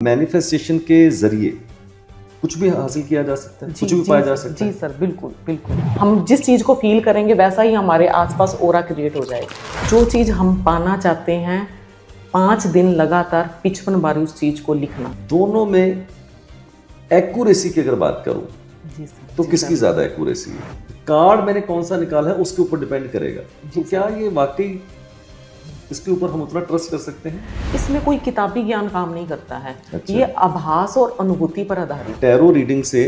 Manifestation के जरिए कुछ भी हासिल किया जा सकता है, कुछ भी पाया जा सकता है। जी सर, बिल्कुल बिल्कुल। हम जिस चीज़ को फील करेंगे वैसा ही हमारे आसपास ऑरा क्रिएट हो जाएगा। जो चीज़ हम पाना चाहते हैं 5 दिन लगातार 55 बार उस चीज़ को लिखना। दोनों में एक्यूरेसी की अगर बात करूं जी सर। तो किसकी ज्यादा एक्यूरेसी है? कार्ड मैंने कौन सा निकाला है उसके ऊपर डिपेंड करेगा। तो क्या ये वाकई इसके ऊपर हम उतना ट्रस्ट कर सकते हैं? इसमें कोई किताबी ज्ञान काम नहीं करता है। अच्छा। ये आभास और अनुभूति पर आधारित। टैरो रीडिंग से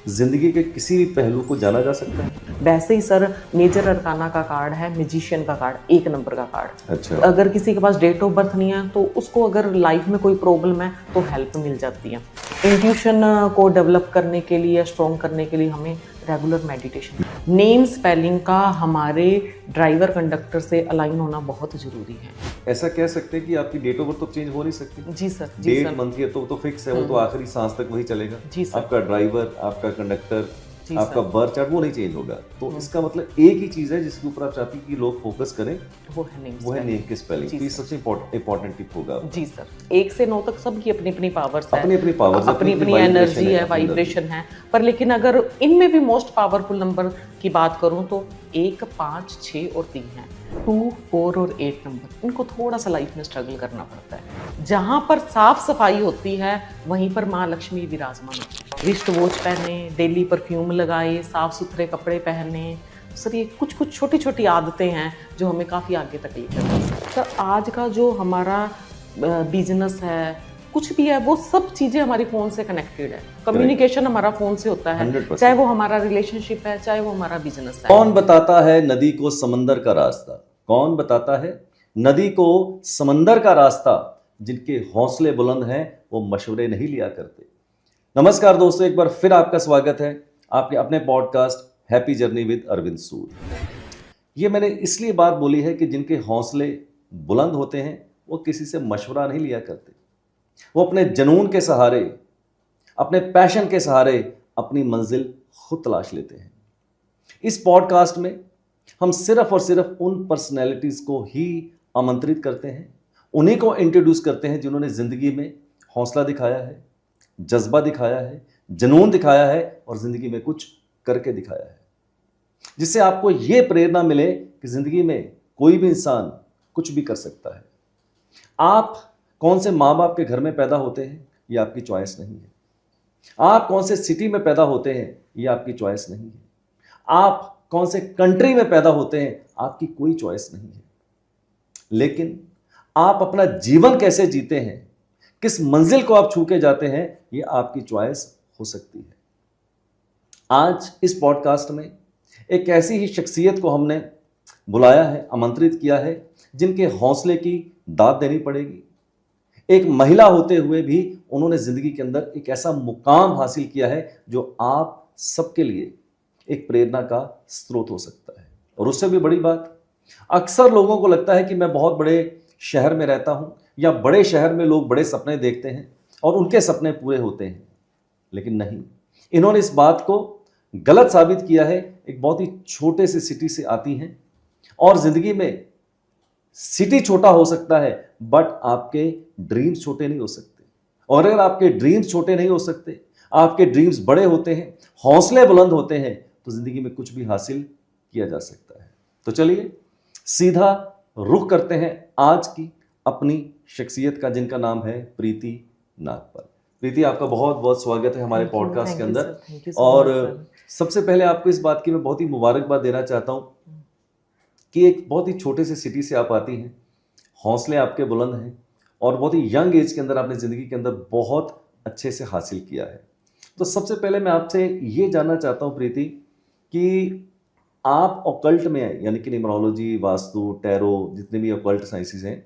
जिंदगी के किसी भी पहलू को जाना जा सकता है। वैसे ही सर मेजर अरकाना का कार्ड है, मैजिशियन का कार्ड, 1 नंबर का कार्ड। अच्छा। अगर किसी के पास डेट ऑफ बर्थ नहीं है तो उसको अगर लाइफ में कोई प्रॉब्लम है तो हेल्प मिल जाती है। इंट्यूशन को डेवलप करने के लिए, स्ट्रॉन्ग करने के लिए हमें रेगुलर मेडिटेशन। नेम स्पेलिंग का हमारे ड्राइवर कंडक्टर से अलाइन होना बहुत ज़रूरी है। ऐसा कह सकते हैं कि आपकी डेट ऑफ बर्थ तो चेंज हो नहीं सकती। जी सर। जी डेट सर। मंथ ये तो फिक्स है, वो तो आखिरी सांस तक वही चलेगा। जी सर। आपका ड्राइवर, आपका कंडक्टर, जी आपका बर्थ चार्ट वो नहीं चेंज होगा। तो इसका मतलब एक ही चीज है जिसके ऊपर आप चाहती हैं कि लोग फोकस करें, वो है नेम वो है नेम की स्पेलिंग। जी तो ये सबसे इंपॉर्टेंट टिप होगा। जी सर। 1 से 9 तक सबकी अपनी अपनी पावर्स है, अपनी अपनी पावर्स, अपनी अपनी एनर्जी है, वाइब्रेशन है। पर लेकिन अगर इनमें भी मोस्ट पावरफुल नंबर की बात करूं तो 1, 5, 6 और 3 है। 2, 4 और 8 नंबर, इनको थोड़ा सा लाइफ में स्ट्रगल करना पड़ता है। जहां पर साफ सफाई होती है वहीं पर माँ लक्ष्मी विराजमान होती है। रिस्ट वॉच पहने, डेली परफ्यूम लगाए, साफ सुथरे कपड़े पहने। सर ये कुछ कुछ छोटी छोटी आदतें हैं जो हमें काफ़ी आगे तक लेकर जाती। सर आज का जो हमारा बिजनेस है, कुछ भी है, वो सब चीज़ें हमारी फ़ोन से कनेक्टेड है। कम्युनिकेशन हमारा फ़ोन से होता है, 100%। चाहे वो हमारा रिलेशनशिप है, चाहे वो हमारा बिजनेस है। कौन बताता है नदी को समंदर का रास्ता? कौन बताता है नदी को समंदर का रास्ता? जिनके हौसले बुलंद हैं वो मशवरे नहीं लिया करते। नमस्कार दोस्तों, एक बार फिर आपका स्वागत है आपके अपने podcast happy journey with Arvind Sood. ये मैंने इसलिए बात बोली है कि जिनके हौसले बुलंद होते हैं वो किसी से मशवरा नहीं लिया करते। वो अपने जुनून के सहारे, अपने पैशन के सहारे अपनी मंजिल खुद तलाश लेते हैं। इस पॉडकास्ट में हम सिर्फ और सिर्फ उन पर्सनैलिटीज को ही आमंत्रित करते हैं, उन्हीं को इंट्रोड्यूस करते हैं जिन्होंने जिंदगी में हौसला दिखाया है, जज्बा दिखाया है, जुनून दिखाया है और जिंदगी में कुछ करके दिखाया है, जिससे आपको यह प्रेरणा मिले कि जिंदगी में कोई भी इंसान कुछ भी कर सकता है। आप कौन से माँ बाप के घर में पैदा होते हैं ये आपकी चॉइस नहीं है। आप कौन से सिटी में पैदा होते हैं ये आपकी चॉइस नहीं है। आप कौन से कंट्री में पैदा होते हैं आपकी कोई चॉइस नहीं है। लेकिन आप अपना जीवन कैसे जीते हैं, किस मंजिल को आप छू के जाते हैं, ये आपकी चॉइस हो सकती है। आज इस पॉडकास्ट में एक ऐसी ही शख्सियत को हमने बुलाया है, आमंत्रित किया है, जिनके हौसले की दाद देनी पड़ेगी। एक महिला होते हुए भी उन्होंने जिंदगी के अंदर एक ऐसा मुकाम हासिल किया है जो आप सबके लिए एक प्रेरणा का स्रोत हो सकता है। और उससे भी बड़ी बात, अक्सर लोगों को लगता है कि मैं बहुत बड़े शहर में रहता हूं या बड़े शहर में लोग बड़े सपने देखते हैं और उनके सपने पूरे होते हैं। लेकिन नहीं, इन्होंने इस बात को गलत साबित किया है। एक बहुत ही छोटे से सिटी से आती हैं और जिंदगी में सिटी छोटा हो सकता है बट आपके ड्रीम्स छोटे नहीं हो सकते। और अगर आपके ड्रीम्स छोटे नहीं हो सकते, आपके ड्रीम्स बड़े होते हैं, हौसले बुलंद होते हैं, तो जिंदगी में कुछ भी हासिल किया जा सकता है। तो चलिए सीधा रुख करते हैं आज की अपनी शख्सियत का, जिनका नाम है प्रीति नागपाल। प्रीति, आपका बहुत बहुत स्वागत है हमारे पॉडकास्ट के अंदर। और सबसे पहले आपको इस बात की मैं बहुत ही मुबारकबाद देना चाहता हूँ कि एक बहुत ही छोटे से सिटी से आप आती हैं, हौसले आपके बुलंद हैं और बहुत ही यंग एज के अंदर आपने ज़िंदगी के अंदर बहुत अच्छे से हासिल किया है। तो सबसे पहले मैं आपसे ये जानना चाहता हूँ प्रीति कि आप ऑकल्ट में आए, यानी कि न्यूमरोलॉजी, वास्तु, टैरो, जितने भी ऑकल्ट साइंसेस हैं,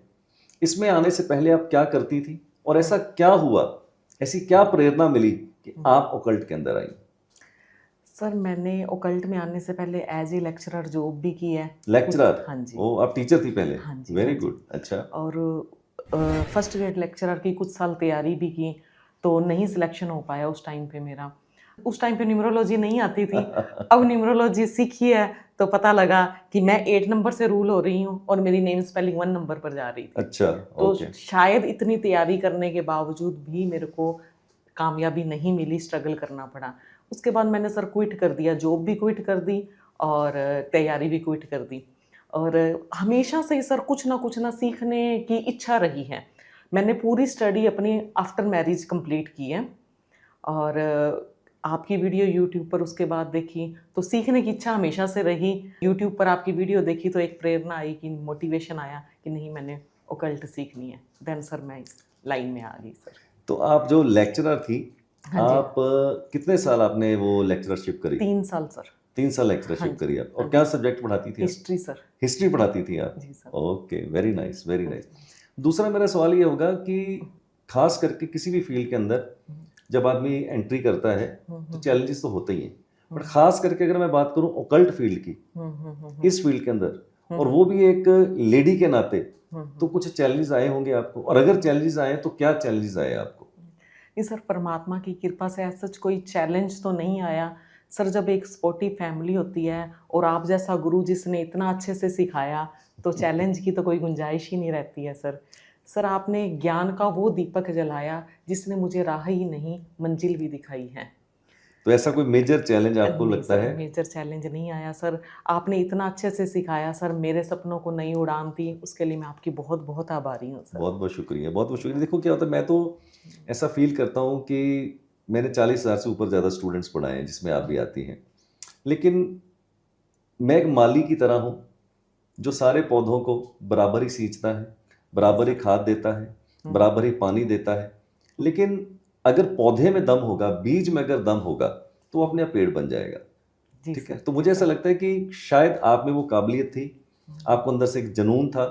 इसमें आने से पहले आप क्या करती थी और ऐसा क्या हुआ, ऐसी क्या प्रेरणा मिली कि आप ऑकल्ट के अंदर आई? सर मैंने ऑकल्ट में आने से पहले एज ए लेक्चरर जॉब भी की है। लेक्चरर? हाँ जी। ओ, आप टीचर थी पहले? हाँ जी। Very good. अच्छा। और फर्स्ट ग्रेड लेक्चरर की कुछ साल तैयारी भी की तो नहीं सिलेक्शन हो पाया उस टाइम पे मेरा। उस टाइम पे न्यूमरोलॉजी नहीं आती थी, अब न्यूमरोलॉजी सीखी है तो पता लगा कि मैं 8 नंबर से रूल हो रही हूँ और मेरी नेम स्पेलिंग 1 नंबर पर जा रही थी। अच्छा, तो ओके। शायद इतनी तैयारी करने के बावजूद भी मेरे को कामयाबी नहीं मिली, स्ट्रगल करना पड़ा। उसके बाद मैंने सर क्विट कर दिया, जॉब भी क्विट कर दी और तैयारी भी क्विट कर दी। और हमेशा से ही सर कुछ ना सीखने की इच्छा रही है। मैंने पूरी स्टडी अपनी आफ्टर मैरिज कंप्लीट की है और आपकी वीडियो यूट्यूब पर उसके बाद देखी तो सीखने की इच्छा हमेशा से रही। यूट्यूब पर आपकी वीडियो देखी तो एक प्रेरणा आई, कि मोटिवेशन आया कि नहीं मैंने ओकल्ट सीखनी है। देन सर मैं इस लाइन में आ गई सर। तो आप जो लेक्चरर थी, हाँ जी। आप कितने साल आपने वो लेक्चरशिप करी? 3 साल सर। 3 साल हाँ लेक्चरशिप जी, करी आप। और हाँ क्या सब्जेक्ट पढ़ाती थी आप? History sir. हिस्ट्री पढ़ाती थी आप? जी sir. Okay, very nice, very nice. दूसरा मेरा सवाल ये होगा कि खास करके किसी भी फील्ड के अंदर जब आदमी एंट्री करता है तो चैलेंजेस तो होते ही हैं, बट खास करके अगर मैं बात करूं ओकल्ट फील्ड की, इस फील्ड के अंदर, और वो भी एक लेडी के नाते, तो कुछ चैलेंजेस आए होंगे आपको, और अगर चैलेंजेस आए तो क्या चैलेंजेस आए आपको? नहीं सर, परमात्मा की कृपा से ऐसा कोई चैलेंज तो नहीं आया सर। जब एक स्पोर्टिव फैमिली होती है और आप जैसा गुरु जिसने इतना अच्छे से सिखाया, तो चैलेंज की तो कोई गुंजाइश ही नहीं रहती है सर। सर आपने ज्ञान का वो दीपक जलाया जिसने मुझे राह ही नहीं मंजिल भी दिखाई है। तो ऐसा कोई मेजर चैलेंज आपको नहीं लगता सर, है? मेजर चैलेंज नहीं आया सर। आपने इतना अच्छे से सिखाया सर, मेरे सपनों को नई उड़ान दी, उसके लिए मैं आपकी बहुत बहुत आभारी हूँ सर। बहुत बहुत शुक्रिया, बहुत बहुत शुक्रिया। देखो क्या होता है, मैं तो ऐसा फील करता हूँ कि मैंने 40,000 से ऊपर ज़्यादा स्टूडेंट्स पढ़ाए हैं, जिसमें आप भी आती हैं, लेकिन मैं एक माली की तरह हूँ जो सारे पौधों को बराबर ही सींचता है, बराबर ही खाद देता है, बराबर ही पानी देता है, लेकिन अगर पौधे में दम होगा, बीज में अगर दम होगा, तो वो अपने आप पेड़ बन जाएगा। जी ठीक है, सर। तो मुझे ऐसा लगता है कि शायद आप में वो काबिलियत थी, आपको अंदर से एक जुनून था,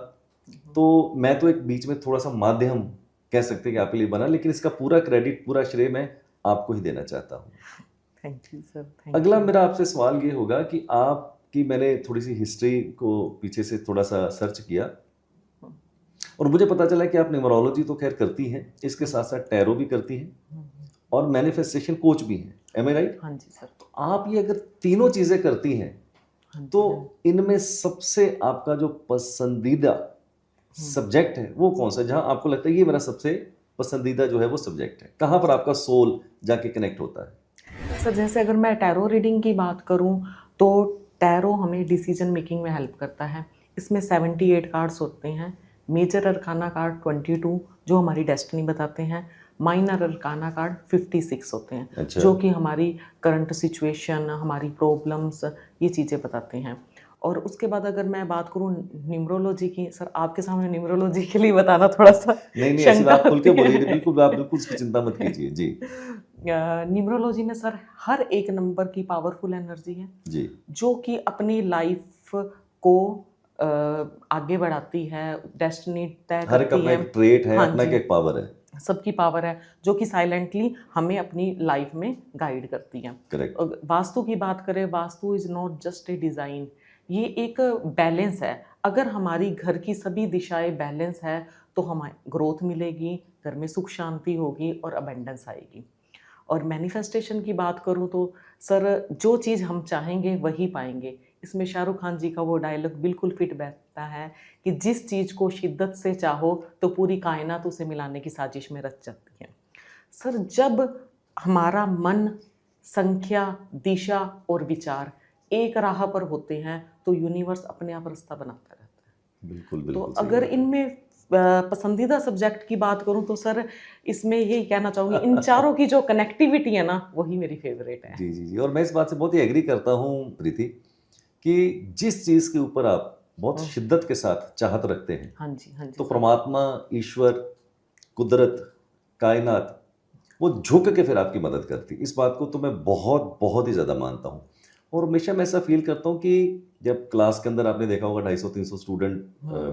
तो मैं तो एक बीच में थोड़ा सा माध्यम कह सकते हैं कि आपके लिए बना, लेकिन इसका पूरा क्रेडिट, पूरा श्रेय मैं आपको ही देना चाहता हूँ। थैंक यू सर, थैंक अगला यू। मेरा आपसे सवाल ये होगा कि आपकी, मैंने थोड़ी सी हिस्ट्री को पीछे से थोड़ा सा सर्च किया और मुझे पता चला कि आप न्यूमरोलॉजी तो खैर करती हैं, इसके साथ साथ टैरो भी करती हैं और मैनिफेस्टेशन कोच भी हैं। एम आई राइट? हाँ जी सर। तो आप ये अगर तीनों चीज़ें करती हैं, हाँ जी, तो हाँ। इनमें सबसे आपका जो पसंदीदा सब्जेक्ट है वो कौन सा है, जहां आपको लगता है ये मेरा सबसे पसंदीदा जो है वो सब्जेक्ट है? कहां पर आपका सोल जाके कनेक्ट होता है? सर जैसे अगर मैं टैरो रीडिंग की बात करूं तो टैरो हमें डिसीजन मेकिंग में हेल्प करता है। इसमें 78 कार्ड्स होते हैं। मेजर अरकाना कार्ड 22 जो हमारी डेस्टिनी बताते हैं, माइनर अरकाना कार्ड 56 होते हैं। अच्छा। जो कि हमारी करंट सिचुएशन, हमारी प्रॉब्लम्स, ये चीज़ें बताते हैं। और उसके बाद अगर मैं बात करूं न्यूमरोलॉजी की, सर आपके सामने न्यूमरोलॉजी के लिए बताना थोड़ा सा नहीं ऐसी शंका आप खुल के होती है। बोलिए, बिल्कुल, आप बिल्कुल उसकी चिंता मत कीजिए जी। न्यूमरोलॉजी में सर हर एक नंबर की पावरफुल एनर्जी है जी, जो कि अपनी लाइफ को आगे बढ़ाती है, डेस्टिनी तय हर एक करती अपना है। एक ट्रेट है, हाँ अपना जी, एक पावर है। सबकी पावर है जो कि साइलेंटली हमें अपनी लाइफ में गाइड करती है। करेक्ट। और वास्तु की बात करें, vastu is not just a design, ये एक बैलेंस है। अगर हमारी घर की सभी दिशाएं बैलेंस है तो हमें ग्रोथ मिलेगी, घर में सुख शांति होगी और अबेंडेंस आएगी। और मैनिफेस्टेशन की बात करूं तो सर जो चीज़ हम चाहेंगे वही पाएंगे। इसमें शाहरुख खान जी का वो डायलॉग बिल्कुल फिट बैठता है कि जिस चीज़ को शिद्दत से चाहो तो पूरी कायनात उसे मिलाने की साजिश में रच जाती है। सर जब हमारा मन, संख्या, दिशा और विचार एक राह पर होते हैं तो यूनिवर्स अपने आप रास्ता बनाता रहता है। बिल्कुल तो बिल्कुल सही अगर बात है। इनमें पसंदीदा सब्जेक्ट की बात करूं तो सर इसमें यही कहना चाहूँगी, इन चारों की जो कनेक्टिविटी है ना वही मेरी फेवरेट है। जी जी जी, और मैं इस बात से बहुत ही एग्री करता हूँ प्रीति, कि जिस चीज़ के ऊपर आप बहुत शिद्दत के साथ चाहत रखते हैं, हाँ जी, हाँ जी तो सर। परमात्मा, ईश्वर, कुदरत, कायनात, वो झुक के फिर आपकी मदद करती। इस बात को तो मैं बहुत बहुत ही ज़्यादा मानता हूँ। और हमेशा मैं ऐसा फील करता हूँ कि जब क्लास के अंदर आपने देखा होगा 250-300 स्टूडेंट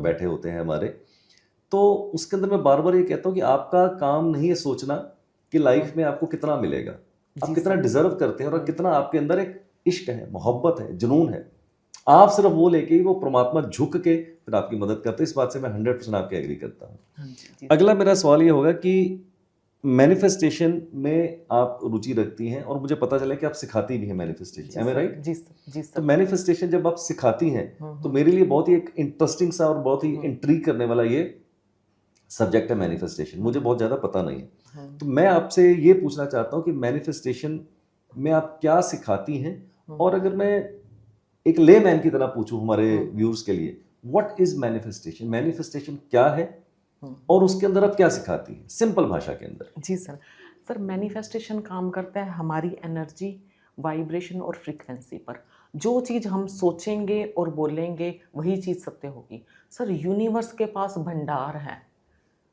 बैठे होते हैं हमारे, तो उसके अंदर मैं बार बार ये कहता हूँ कि आपका काम नहीं है सोचना कि लाइफ में आपको कितना मिलेगा, आप जी कितना सर। डिजर्व करते हैं और कितना आपके अंदर एक इश्क है, मोहब्बत है, जुनून है। आप सिर्फ वो लेके ही वो परमात्मा झुक के फिर आपकी मदद करते हैं। इस बात से मैं 100% आपके एग्री करता हूँ। हाँ जी, जी अगला मेरा सवाल ये होगा कि मैनिफेस्टेशन में आप रुचि रखती हैं और मुझे पता चला कि आप सिखाती भी हैं मैनिफेस्टेशन, एम आई राइट? जी सर, जी तो सर। मैनिफेस्टेशन जब आप सिखाती हैं तो मेरे लिए बहुत ही एक इंटरेस्टिंग सा और बहुत ही इंट्रीग करने वाला ये सब्जेक्ट है मैनिफेस्टेशन। मुझे बहुत ज़्यादा पता नहीं है, तो मैं आपसे ये पूछना चाहता हूँ कि मैनिफेस्टेशन में आप क्या सिखाती हैं, और अगर मैं एक लेमैन की तरह पूछूं हमारे व्यूअर्स के लिए, व्हाट इज मैनिफेस्टेशन? मैनिफेस्टेशन क्या है और उसके अंदर आप क्या सिखाती हैं सिंपल भाषा के अंदर? जी सर। सर मैनिफेस्टेशन काम करता है हमारी एनर्जी, वाइब्रेशन और फ्रीक्वेंसी पर। जो चीज़ हम सोचेंगे और बोलेंगे वही चीज़ सत्य होगी। सर यूनिवर्स के पास भंडार है,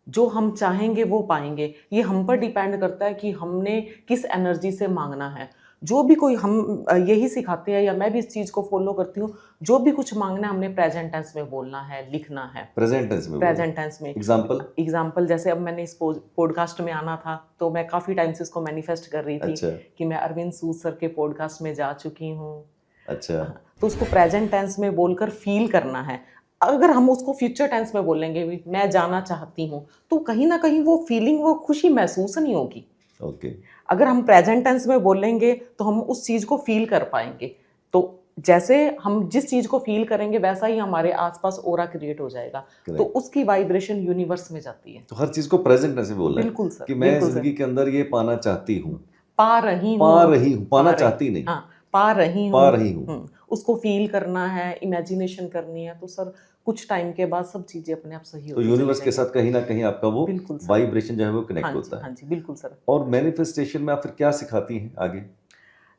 जो हम चाहेंगे वो पाएंगे। ये हम पर डिपेंड करता है कि हमने किस एनर्जी से मांगना है। जो भी कोई हम यही सिखाते हैं, या मैं भी इस चीज़ को फॉलो करती हूँ, जो भी कुछ मांगना है हमने प्रेजेंट टेंस में बोलना है, लिखना है। प्रेजेंट टेंस में? प्रेजेंट टेंस में। एग्जाम्पल जैसे अब मैंने इस पॉडकास्ट में आना था, तो मैं काफ़ी टाइम से इसको मैनिफेस्ट कर रही थी। अच्छा। कि मैं अरविंद सूद सर के पॉडकास्ट में जा चुकी हूँ। अच्छा। तो उसको प्रेजेंट टेंस में बोलकर फील करना है। अगर हम उसको फ्यूचर टेंस में बोलेंगे भी, मैं जाना चाहती हूँ, तो कहीं ना कहीं वो फीलिंग, वो खुशी महसूस नहीं होगी। ओके। अगर हम प्रेजेंट टेंस में बोलेंगे तो हम उस चीज़ को फील कर पाएंगे। तो जैसे हम जिस चीज़ को फील करेंगे वैसा ही हमारे आसपास ऑरा क्रिएट हो जाएगा। तो उसकी वाइब्रेशन यूनिवर्स में जाती है। तो हर चीज को प्रेजेंट टेंस में बोलना है। बिल्कुल सर, कि मैं बिल्कुल जिंदगी के अंदर ये पाना चाहती हूँ, पा रही हूँ, पाना चाहती नहीं, हाँ, पा रही हूँ। उसको फील करना है, इमेजिनेशन करनी है। तो सर कुछ टाइम के बाद सब चीजें अपने आप सही तो होती यूनिवर्स के साथ कहीं ना कहीं आपका वो बिल्कुल सर। वाइब्रेशन जो है वो कनेक्ट होता है। हाँ जी, बिल्कुल सर। और मैनिफेस्टेशन में आप फिर क्या सिखाती हैं आगे?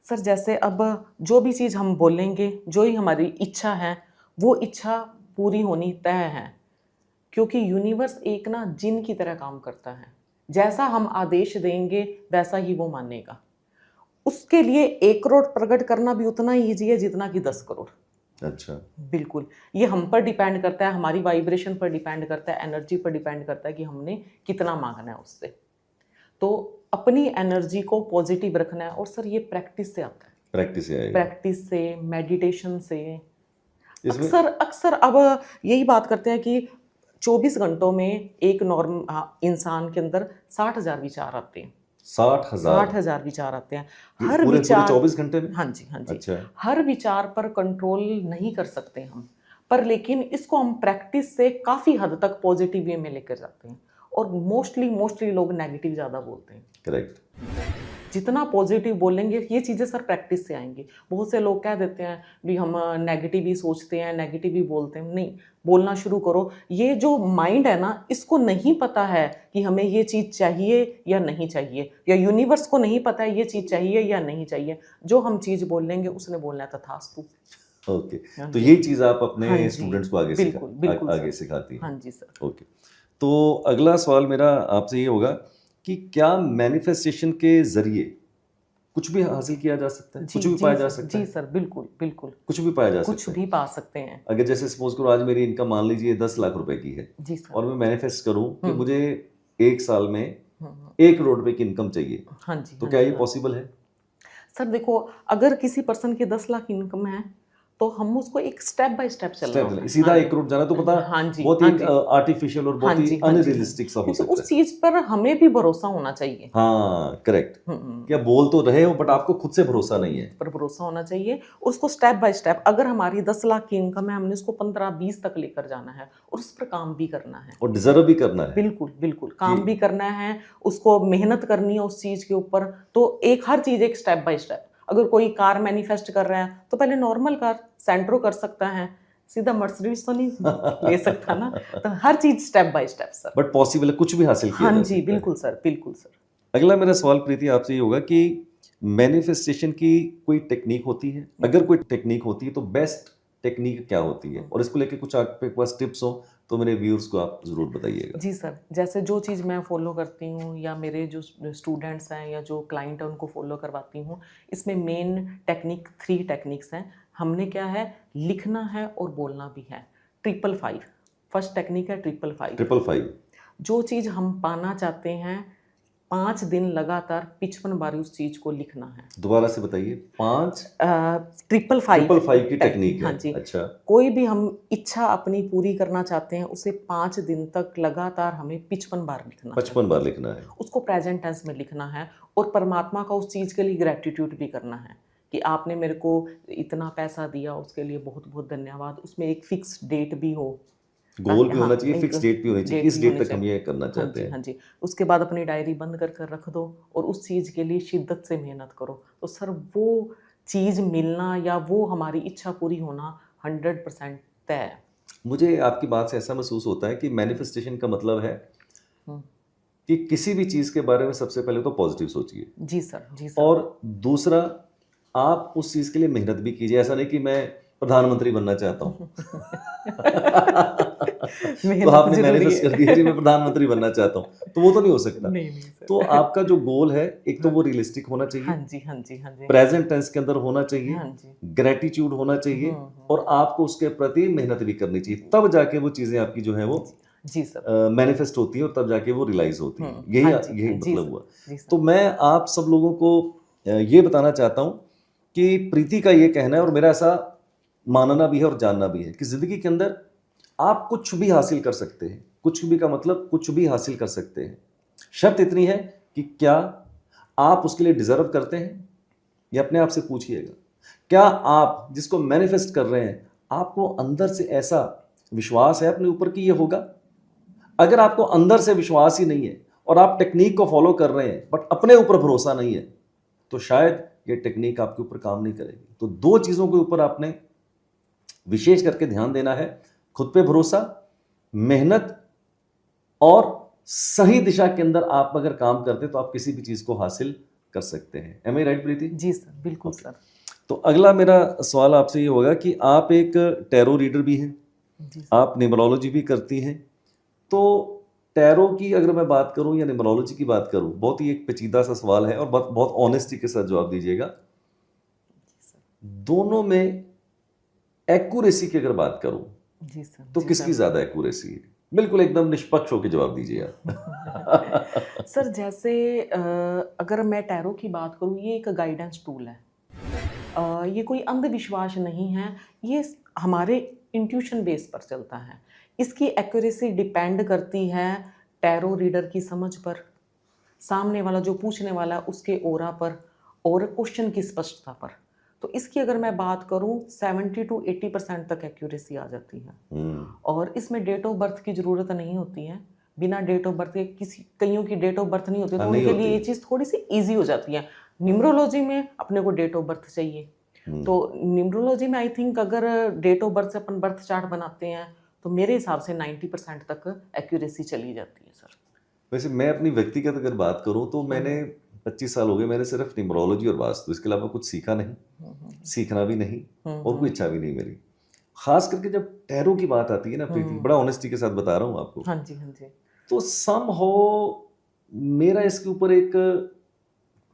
सर जैसे अब जो भी चीज़ हम बोलेंगे, जो ही हमारी इच्छा है, वो इच्छा पूरी होनी तय है। क्योंकि यूनिवर्स एक ना जिन की तरह काम करता है। जैसा हम आदेश देंगे वैसा ही वो मानेगा। उसके लिए 1 करोड़ प्रकट करना भी उतना ही ईजी है जितना कि 10 करोड़। अच्छा। बिल्कुल। ये हम पर डिपेंड करता है, हमारी वाइब्रेशन पर डिपेंड करता है, एनर्जी पर डिपेंड करता है कि हमने कितना मांगना है उससे। तो अपनी एनर्जी को पॉजिटिव रखना है। और सर ये प्रैक्टिस से आता है। प्रैक्टिस से आएगा। प्रैक्टिस से, मेडिटेशन से। इसमें अक्सर अब यही बात करते हैं कि 24 घंटों में एक नॉर्मल इंसान के अंदर 60,000 विचार आते हैं। 60,000 विचार आते हैं। हर पूरे विचार 24 घंटे में? हाँ जी, हाँ जी। अच्छा। हर विचार पर कंट्रोल नहीं कर सकते हम, पर लेकिन इसको हम प्रैक्टिस से काफ़ी हद तक पॉजिटिव वे में लेकर जाते हैं। और मोस्टली लोग नेगेटिव ज़्यादा बोलते हैं। करेक्ट। जितना पॉजिटिव बोलेंगे, ये चीज़ें सर प्रैक्टिस से आएंगी। बहुत से लोग कह देते हैं भी हम नेगेटिव ही सोचते हैं, नेगेटिव ही बोलते हैं। नहीं, बोलना शुरू करो। ये जो माइंड है ना, इसको नहीं पता है कि हमें ये चीज़ चाहिए या नहीं चाहिए, या यूनिवर्स को नहीं पता है ये चीज़ चाहिए या नहीं चाहिए। जो हम चीज़ बोलेंगे उसने बोलना है तथास्तु। ओके। तो यही चीज़ आप अपने स्टूडेंट्स को आगे बिल्कुल सिखाती हैं? हाँ जी सर। ओके। तो अगला सवाल मेरा आपसे ये होगा कि क्या मैनिफेस्टेशन के जरिए कुछ भी हासिल किया जा सकता है? कुछ भी पाया जा सकता है? जी सर, बिल्कुल। कुछ भी पाया जा सकता है? कुछ भी पा सकते हैं। अगर जैसे सपोज करो आज मेरी इनकम मान लीजिए 10 लाख रुपए की है, जी सर। और मैं मैनिफेस्ट करूं कि मुझे 1 साल में 1 करोड़ रुपए की इनकम चाहिए, हाँ जी। तो क्या ये पॉसिबल है? सर देखो, अगर किसी पर्सन की 10 लाख इनकम है तो हम उसको एक स्टेप बाय स्टेप चलना है। सीधा 1 करोड़ जाना तो पता बहुत ही आर्टिफिशियल और बहुत ही अनरियलिस्टिक सा हो सकता है। उस चीज पर हमें भी भरोसा होना चाहिए। हाँ करेक्ट। क्या बोल तो रहे हो बट आपको खुद से भरोसा नहीं है। पर भरोसा होना चाहिए। उसको स्टेप बाय स्टेप, अगर हमारी 10 लाख की इनकम है, हमने उसको 15-20 तक लेकर जाना है और उस पर काम भी करना है और डिजर्व भी करना है। बिल्कुल काम भी करना है, उसको मेहनत करनी है उस चीज के ऊपर। तो एक हर चीज एक स्टेप बाय स्टेप। अगर कोई कार मैनिफेस्ट कर रहा है तो पहले नॉर्मल कार सेंट्रो कर सकता है, सीधा मर्सिडीज तो नहीं ले सकता ना। तो हर चीज step by step sir. But possible है, कुछ भी हासिल किया जा सकता है। बिल्कुल सर। अगला मेरा सवाल प्रीति आपसे ये होगा कि मैनिफेस्टेशन की कोई टेक्निक होती है? अगर कोई टेक्निक होती है तो बेस्ट टेक्निक क्या होती है? और इसको लेके कुछ आपके पास टिप्स हो तो मेरे व्यूअर्स को आप जरूर बताइएगा। जी सर, जैसे जो चीज़ मैं फॉलो करती हूँ, या मेरे जो स्टूडेंट्स हैं या जो क्लाइंट है उनको फॉलो करवाती हूँ, इसमें मेन टेक्निक 3 टेक्निक्स हैं। हमने क्या है, लिखना है और बोलना भी है। 555 फर्स्ट टेक्निक है। 555 555 जो चीज़ हम पाना चाहते हैं 5 दिन लगातार 55 बार उस चीज को लिखना है। दोबारा से बताइए। 5 ट्रिपल फाइव 555 की टेक्निक है। हाँ जी। अच्छा, कोई भी हम इच्छा अपनी पूरी करना चाहते हैं, उसे 5 दिन तक लगातार हमें 55 बार लिखना है। 55 बार लिखना है। उसको प्रेजेंट टेंस में लिखना है और परमात्मा का उस चीज़ के लिए ग्रेटिट्यूड भी करना है कि आपने मेरे को इतना पैसा दिया, उसके लिए बहुत बहुत धन्यवाद। उसमें एक फिक्स डेट भी हो, गोल भी हाँ, होना चाहिए, एक फिक्स डेट भी होनी चाहिए, डेट इस भी डेट होनी तक हम ये करना हाँ चाहते जी, हैं। हाँ जी। उसके बाद अपनी डायरी बंद कर रख दो और उस चीज़ के लिए शिद्दत से मेहनत करो। तो सर वो चीज़ मिलना या वो हमारी इच्छा पूरी होना 100% तय है। मुझे आपकी बात से ऐसा महसूस होता है कि मैनिफेस्टेशन का मतलब है हम्म, कि किसी भी चीज़ के बारे में सबसे पहले तो पॉजिटिव सोचिए, जी सर, जी सर। और दूसरा आप उस चीज़ के लिए मेहनत भी कीजिए। ऐसा नहीं कि मैं प्रधानमंत्री बनना चाहता हूँ तो मेहनत आपने जरूरी मैनिफेस्ट है। कर दिया जी मैं प्रधानमंत्री बनना चाहता हूँ, तो वो तो नहीं हो सकता। नहीं नहीं सर। तो आपका जो गोल है, एक तो वो रियलिस्टिक होना हाँ चाहिए, जी, हाँ जी, हाँ जी, प्रेजेंट टेंस के अंदर होना हाँ चाहिए, जी। ग्रेटिट्यूड होना चाहिए, और आपको उसके प्रति मेहनत भी करनी चाहिए। तब जाके वो चीज़ें आपकी जो है वो जी सर। मैनिफेस्ट होती है और तब जाके वो रियलाइज होती है। हाँ यही जी, यही हाँ जी मतलब सर, हुआ। जी सर। तो मैं आप सब लोगों को ये बताना चाहता हूँ कि प्रीति का ये कहना है और मेरा ऐसा मानना भी है और जानना भी है कि जिंदगी के अंदर आप कुछ भी हासिल कर सकते हैं। कुछ भी का मतलब कुछ भी हासिल कर सकते हैं। शर्त इतनी है कि क्या आप उसके लिए डिजर्व करते हैं, ये अपने आप से पूछिएगा। क्या आप जिसको मैनिफेस्ट कर रहे हैं, आपको अंदर से ऐसा विश्वास है अपने ऊपर कि ये होगा? अगर आपको अंदर से विश्वास ही नहीं है और आप टेक्निक को फॉलो कर रहे हैं बट अपने ऊपर भरोसा नहीं है, तो शायद ये टेक्निक आपके ऊपर काम नहीं करेगी। तो 2 चीज़ों के ऊपर आपने विशेष करके ध्यान देना है, खुद पे भरोसा, मेहनत, और सही दिशा के अंदर आप अगर काम करते हैं तो आप किसी भी चीज़ को हासिल कर सकते हैं। एम आई राइट प्रीति? जी सर, बिल्कुल सर। तो अगला मेरा सवाल आपसे ये होगा कि आप एक टैरो रीडर भी हैं, जी सर। आप न्यूमरोलॉजी भी करती हैं। तो टैरो की अगर मैं बात करूं या न्यूमरोलॉजी की बात करूं, बहुत ही एक पेचीदा सा सवाल है और बहुत ऑनेस्टी के साथ जवाब दीजिएगा। दोनों में एक्यूरेसी की अगर बात करूं जी सर, तो जी किसकी सर। ज्यादा एक्यूरेसी है? बिल्कुल एकदम निष्पक्ष होकर जवाब दीजिए आप। सर जैसे अगर मैं टैरो की बात करूँ, ये एक गाइडेंस टूल है। ये कोई अंधविश्वास नहीं है, ये हमारे इंट्यूशन बेस पर चलता है। इसकी एक्यूरेसी डिपेंड करती है टैरो रीडर की समझ पर, सामने वाला जो पूछने वाला है उसके ओरा पर, और क्वेश्चन की स्पष्टता पर। तो इसकी अगर मैं बात करूं 70 to 80% तक एक्यूरेसी आ जाती है। और इसमें डेट ऑफ बर्थ की ज़रूरत नहीं होती है। बिना डेट ऑफ बर्थ के कईयों की डेट ऑफ बर्थ नहीं होती, तो नहीं उनके लिए होती। ये चीज़ थोड़ी सी ईजी हो जाती है। न्यूमरोलॉजी में अपने को डेट ऑफ बर्थ चाहिए, तो न्यूमरोलॉजी में आई थिंक अगर डेट ऑफ बर्थ से अपन बर्थ चार्ट बनाते हैं तो मेरे हिसाब से 90% तक एक्यूरेसी चली जाती है सर। वैसे मैं अपनी व्यक्तिगत अगर बात करूं तो मैंने 25 साल हो गए, मैंने सिर्फ न्यूमरोलॉजी और वास्तु, इसके अलावा कुछ सीखा नहीं, सीखना भी नहीं, और कोई इच्छा भी नहीं मेरी। खास करके जब टैरो की बात आती है ना प्रीति, बड़ा ऑनेस्टी के साथ बता रहा हूँ आपको, हाँ जी, हाँ जी। तो समहाउ मेरा इसके ऊपर एक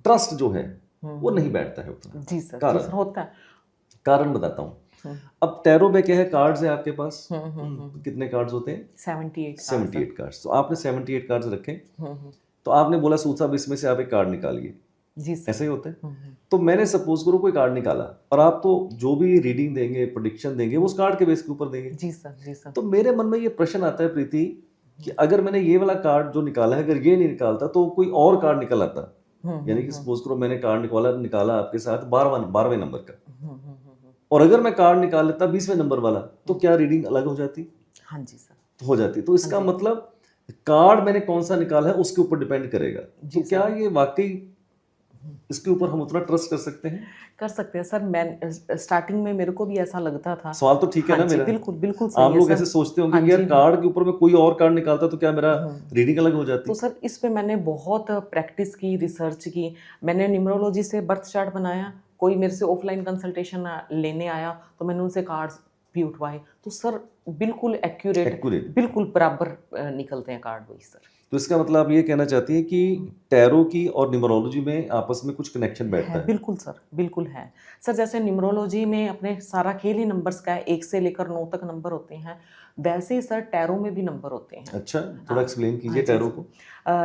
ट्रस्ट जो है वो नहीं बैठता है उतना। जी सर, जी कारण सर, होता है। कारण बताता हूँ। अब टैरो में क्या है, कार्ड्स है आपके पास। कितने कार्ड्स होते हैं? 78 78 कार्ड्स। तो आपने 78 कार्ड्स रखे, तो आपने बोला सूद साहब इसमें से आप एक कार्ड निकालिए, जी सर। ऐसा ही होता है। तो मैंने सपोज करो कोई कार्ड निकाला, और आप तो जो भी रीडिंग देंगे, प्रेडिक्शन देंगे, वो उस कार्ड के बेस के ऊपर देंगे। जी सर, जी सर। तो मेरे मन में ये प्रश्न आता है प्रीति कि अगर मैंने ये वाला कार्ड जो निकाला है, अगर ये नहीं निकालता तो कोई और कार्ड निकल आता। यानी कि सपोज करो मैंने कार्ड निकाला आपके साथ 12वें नंबर का, और अगर मैं कार्ड निकाल लेता 20वें नंबर वाला, तो क्या रीडिंग अलग हो जाती? हाँ जी सर। तो हो जाती। तो इसका मतलब कार्ड मैंने कौन सा निकाला है उसके ऊपर डिपेंड करेगा। तो क्या ये वाकई इसके ऊपर हम उतना ट्रस्ट कर सकते हैं? कर सकते हैं सर। मैं स्टार्टिंग में मेरे को भी ऐसा लगता था। सवाल तो ठीक है हाँ ना जी, मेरा? बिल्कुल बिल्कुल सही आप है लोग सर। ऐसे सोचते होंगे हाँ कि यार जी। कार्ड के ऊपर में कोई और कार्ड निकालता तो क्या मेरा रीडिंग अलग हो जाती? तो सर इस पे मैंने बहुत प्रैक्टिस की, रिसर्च की। मैंने न्यूमरोलॉजी से बर्थ चार्ट बनाया, कोई मेरे से ऑफलाइन कंसल्टेशन लेने आया तो मैंने उनसे कार्ड्स भी उठवाए, तो सर बिल्कुल एक्यूरेट, बिल्कुल बराबर निकलते हैं कार्ड वही सर। तो इसका मतलब आप ये कहना चाहती हैं कि टैरो की और न्यूमरोलॉजी में आपस में कुछ कनेक्शन बैठता है? बिल्कुल सर, बिल्कुल है सर। जैसे न्यूमरोलॉजी में अपने सारा खेल ही नंबर्स का है, 1 से लेकर 9 तक नंबर होते हैं। वैसे ही सर टैरो में भी नंबर होते हैं। अच्छा, थोड़ा हाँ, एक्सप्लेन कीजिए हाँ जी, टैरो जी। को।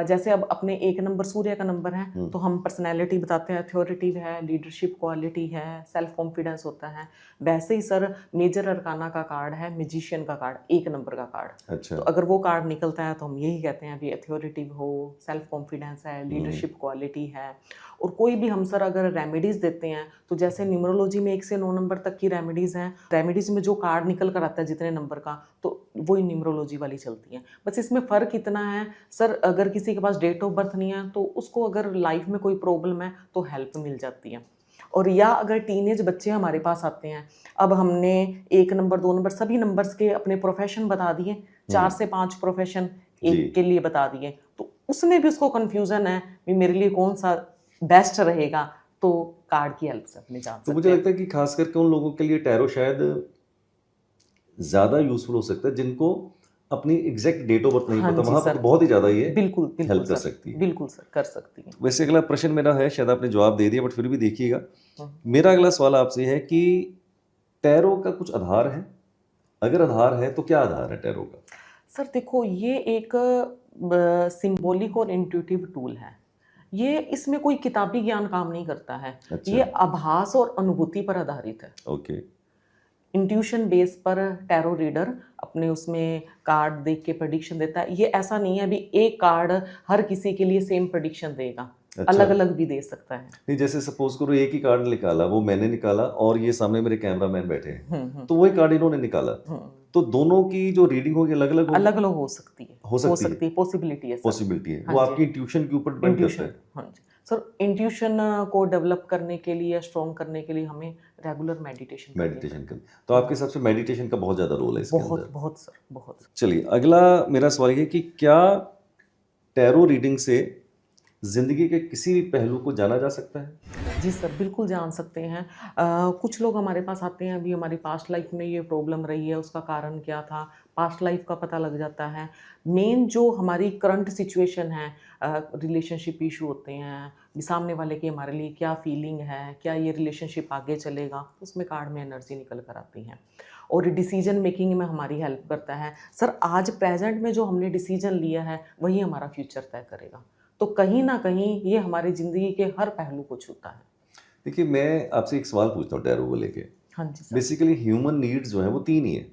जैसे अब अपने एक नंबर सूर्य का नंबर है तो हम पर्सनैलिटी बताते हैं, अथॉरिटिव है, लीडरशिप क्वालिटी है, सेल्फ कॉन्फिडेंस होता है। वैसे ही सर मेजर अरकाना का कार्ड है, मैजिशियन का कार्ड, एक नंबर का कार्ड। अच्छा। तो अगर वो कार्ड निकलता है तो हम यही कहते हैं अभी अथॉरिटिव हो, सेल्फ कॉन्फिडेंस है, लीडरशिप क्वालिटी है। और कोई भी हम सर अगर रेमेडीज देते हैं तो जैसे न्यूमरोलॉजी में 1 से 9 नंबर तक की रेमेडीज हैं, रेमेडीज में जो कार्ड निकल कर आता है जितने नंबर का, तो वही न्यूमरोलॉजी वाली चलती है। बस इसमें फ़र्क इतना है सर, अगर किसी के पास डेट ऑफ बर्थ नहीं है तो उसको अगर लाइफ में कोई प्रॉब्लम है तो हेल्प मिल जाती है। और या अगर टीनेज बच्चे हमारे पास आते हैं, अब हमने 1 नंबर 2 नंबर सभी नंबर्स के अपने प्रोफेशन बता दिए, 4 से 5 प्रोफेशन जी। एक के लिए बता दिए, तो उसमें भी उसको कन्फ्यूज़न है कि मेरे लिए कौन सा बेस्ट रहेगा, तो कार्ड की हेल्प से अपने जान तो सकते मुझे हैं। लगता है कि खास करके उन लोगों के लिए टैरो शायद ज़्यादा यूजफुल हो सकता है जिनको अपनी एग्जैक्ट डेट ऑफ बर्थ नहीं हाँ पता, जी वहाँ पर सर, तो बहुत ही ज़्यादा ये बिल्कुल हेल्प बिल्कुल कर सर, सकती है। बिल्कुल सर कर सकती है। वैसे अगला प्रश्न मेरा है, शायद आपने जवाब दे दिया बट फिर भी देखिएगा। हम्म। मेरा अगला सवाल आपसे है कि टैरो का कुछ आधार है? अगर आधार है तो क्या आधार है टैरो का? सर देखो, ये एक सिंबॉलिक और इंट्यूटिव टूल है। ये इसमें कोई किताबी ज्ञान काम नहीं करता है। अच्छा। ये आभास और अनुभूति पर आधारित है। ओके। इंट्यूशन बेस पर टैरो रीडर अपने उसमें कार्ड देख के प्रेडिक्शन देता है। ये ऐसा नहीं है अभी एक कार्ड हर किसी के लिए सेम प्रेडिक्शन देगा, अच्छा। अलग अलग भी दे सकता है। नहीं, जैसे सपोज करो एक ही कार्ड निकाला, वो मैंने निकाला और ये सामने मेरे कैमरामैन बैठे हैं, हम्म। तो वही कार्ड इन्होंने निकाला, तो दोनों की जो रीडिंग होगी अलग अलग होगी? अलग अलग हो सकती है, हो सकती है। पॉसिबिलिटी है सर। पॉसिबिलिटी है, हाँ वो जी। आपकी इंट्यूशन के ऊपर डिपेंड करता इंट्यूशन, है। हाँ जी सर। इंट्यूशन को डेवलप करने के लिए, स्ट्रॉन्ग करने के लिए हमें रेगुलर मेडिटेशन मेडिटेशन का, तो आपके हिसाब से मेडिटेशन का बहुत ज़्यादा रोल है इसके बहुत अंदर? बहुत सर, बहुत। चलिए, अगला मेरा सवाल ये है कि क्या टैरो रीडिंग से जिंदगी के किसी भी पहलू को जाना जा सकता है? जी सर, बिल्कुल जान सकते हैं। कुछ लोग हमारे पास आते हैं, अभी हमारी पास्ट लाइफ में ये प्रॉब्लम रही है, उसका कारण क्या था, पास्ट लाइफ का पता लग जाता है। मेन जो हमारी करंट सिचुएशन है, रिलेशनशिप इशू होते हैं, सामने वाले की हमारे लिए क्या फीलिंग है, क्या ये रिलेशनशिप आगे चलेगा, उसमें कार्ड में एनर्जी निकल कर आती है। और डिसीजन मेकिंग में हमारी हेल्प करता है। सर आज प्रेजेंट में जो हमने डिसीजन लिया है वही हमारा फ्यूचर तय करेगा। तो कहीं ना कहीं ये हमारी ज़िंदगी के हर पहलू को छूता है। देखिए, मैं आपसे एक सवाल पूछता हूँ टैरो को लेके। हाँ जी सर। बेसिकली ह्यूमन नीड्स जो है वो 3 ही है।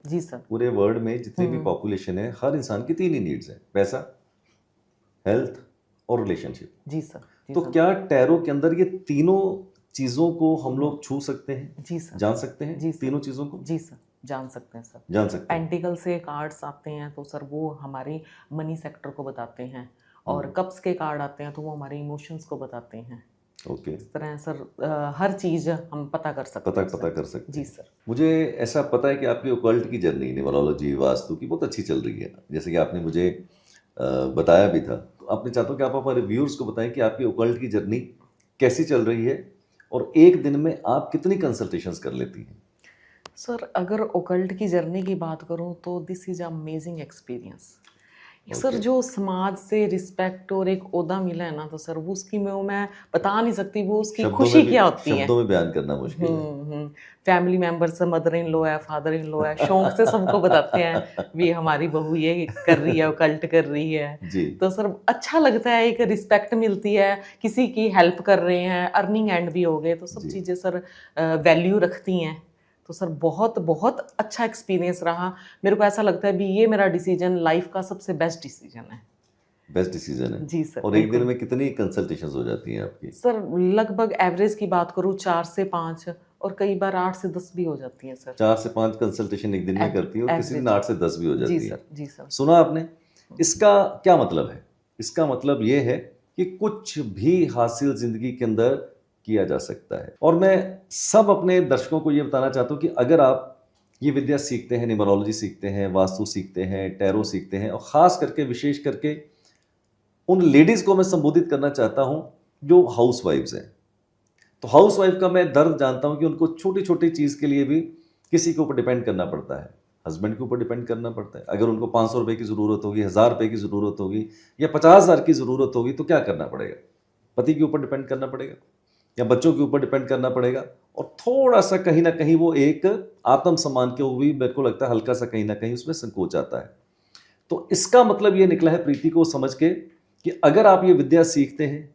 जी सर। पूरे वर्ल्ड में जितनी भी पॉपुलेशन है, हर इंसान की 3 ही नीड्स हैं: पैसा, हेल्थ और रिलेशनशिप। जी सर। जी तो सर। क्या टैरो के अंदर ये तीनों चीज़ों को हम लोग छू सकते हैं, जी सर। जान सकते हैं? जी सर। तीनों चीज़ों को जी सर, जान सकते हैं सर। जान सकते हैं। पेंटिकल से कार्ड्स आते हैं तो सर वो हमारे मनी सेक्टर को बताते हैं, और कप्स के कार्ड आते हैं तो वो हमारे इमोशंस को बताते हैं। ओके। इस तरह सर हर चीज़ हम पता कर सकते हैं पता सर। कर सकते जी हैं। सर। मुझे ऐसा पता है कि आपकी ओकल्ट की जर्नी, न्यूमरोलॉजी, वास्तु की बहुत अच्छी चल रही है, जैसे कि आपने मुझे बताया भी था। तो आपने चाहता हूँ कि आप हमारे व्यूअर्स को बताएं कि आपकी ओकल्ट की जर्नी कैसी चल रही है और एक दिन में आप कितनी कंसल्टेशंस कर लेती हैं? सर अगर ओकल्ट की जर्नी की बात करूं तो this is amazing experience. Sir जो समाज से रिस्पेक्ट और एक ओहदा मिला है ना, तो सर वो उसकी मैं बता नहीं सकती, वो उसकी खुशी क्या होती है। शब्दों में बयान करना मुश्किल है। Family members, mother in law है, फादर इन लॉ है, शौक से सबको बताते हैं भी हमारी बहू ये कर रही है, कल्ट कर रही है। जी। तो सर अच्छा लगता है, एक रिस्पेक्ट मिलती है, किसी की हेल्प कर रहे हैं, अर्निंग एंड भी हो गए, तो सब चीज़ें सर वैल्यू रखती हैं। तो सर बहुत बहुत अच्छा एक्सपीरियंस रहा। मेरे को ऐसा लगता है भी ये मेरा डिसीजन लाइफ का सबसे बेस्ट डिसीजन है। बेस्ट डिसीजन है जी सर। और एक दिन में कितनी कंसल्टेशंस हो जाती हैं आपकी? सर लगभग एवरेज की बात करूँ 4 से 5 और कई बार 8 से 10 भी हो जाती हैं सर। 4 से 5 कंसल्टेशन एक दिन में करती है और किसी दिन 8 से 10 भी हो जाती जी है। सर। जी सर। सुना आपने? इसका क्या मतलब है? इसका मतलब ये है कि कुछ भी हासिल जिंदगी के अंदर किया जा सकता है। और मैं सब अपने दर्शकों को ये बताना चाहता हूँ कि अगर आप ये विद्या सीखते हैं, न्यूमरोलॉजी सीखते हैं, वास्तु सीखते हैं, टैरो सीखते हैं, और ख़ास करके विशेष करके उन लेडीज़ को मैं संबोधित करना चाहता हूँ जो हाउस वाइफ्स हैं। तो हाउस वाइफ का मैं दर्द जानता हूँ कि उनको छोटी छोटी चीज़ के लिए भी किसी के ऊपर डिपेंड करना पड़ता है, हस्बैंड के ऊपर डिपेंड करना पड़ता है। अगर उनको 500 रुपये की ज़रूरत होगी, 1000 रुपये की ज़रूरत होगी या 50,000 की ज़रूरत होगी तो क्या करना पड़ेगा? पति के ऊपर डिपेंड करना पड़ेगा। या बच्चों के ऊपर डिपेंड करना पड़ेगा, और थोड़ा सा कहीं ना कहीं वो एक आत्मसम्मान के भी मेरे को लगता है हल्का सा कहीं ना कहीं उसमें संकोच आता है। तो इसका मतलब ये निकला है प्रीति को समझ के कि अगर आप ये विद्या सीखते हैं,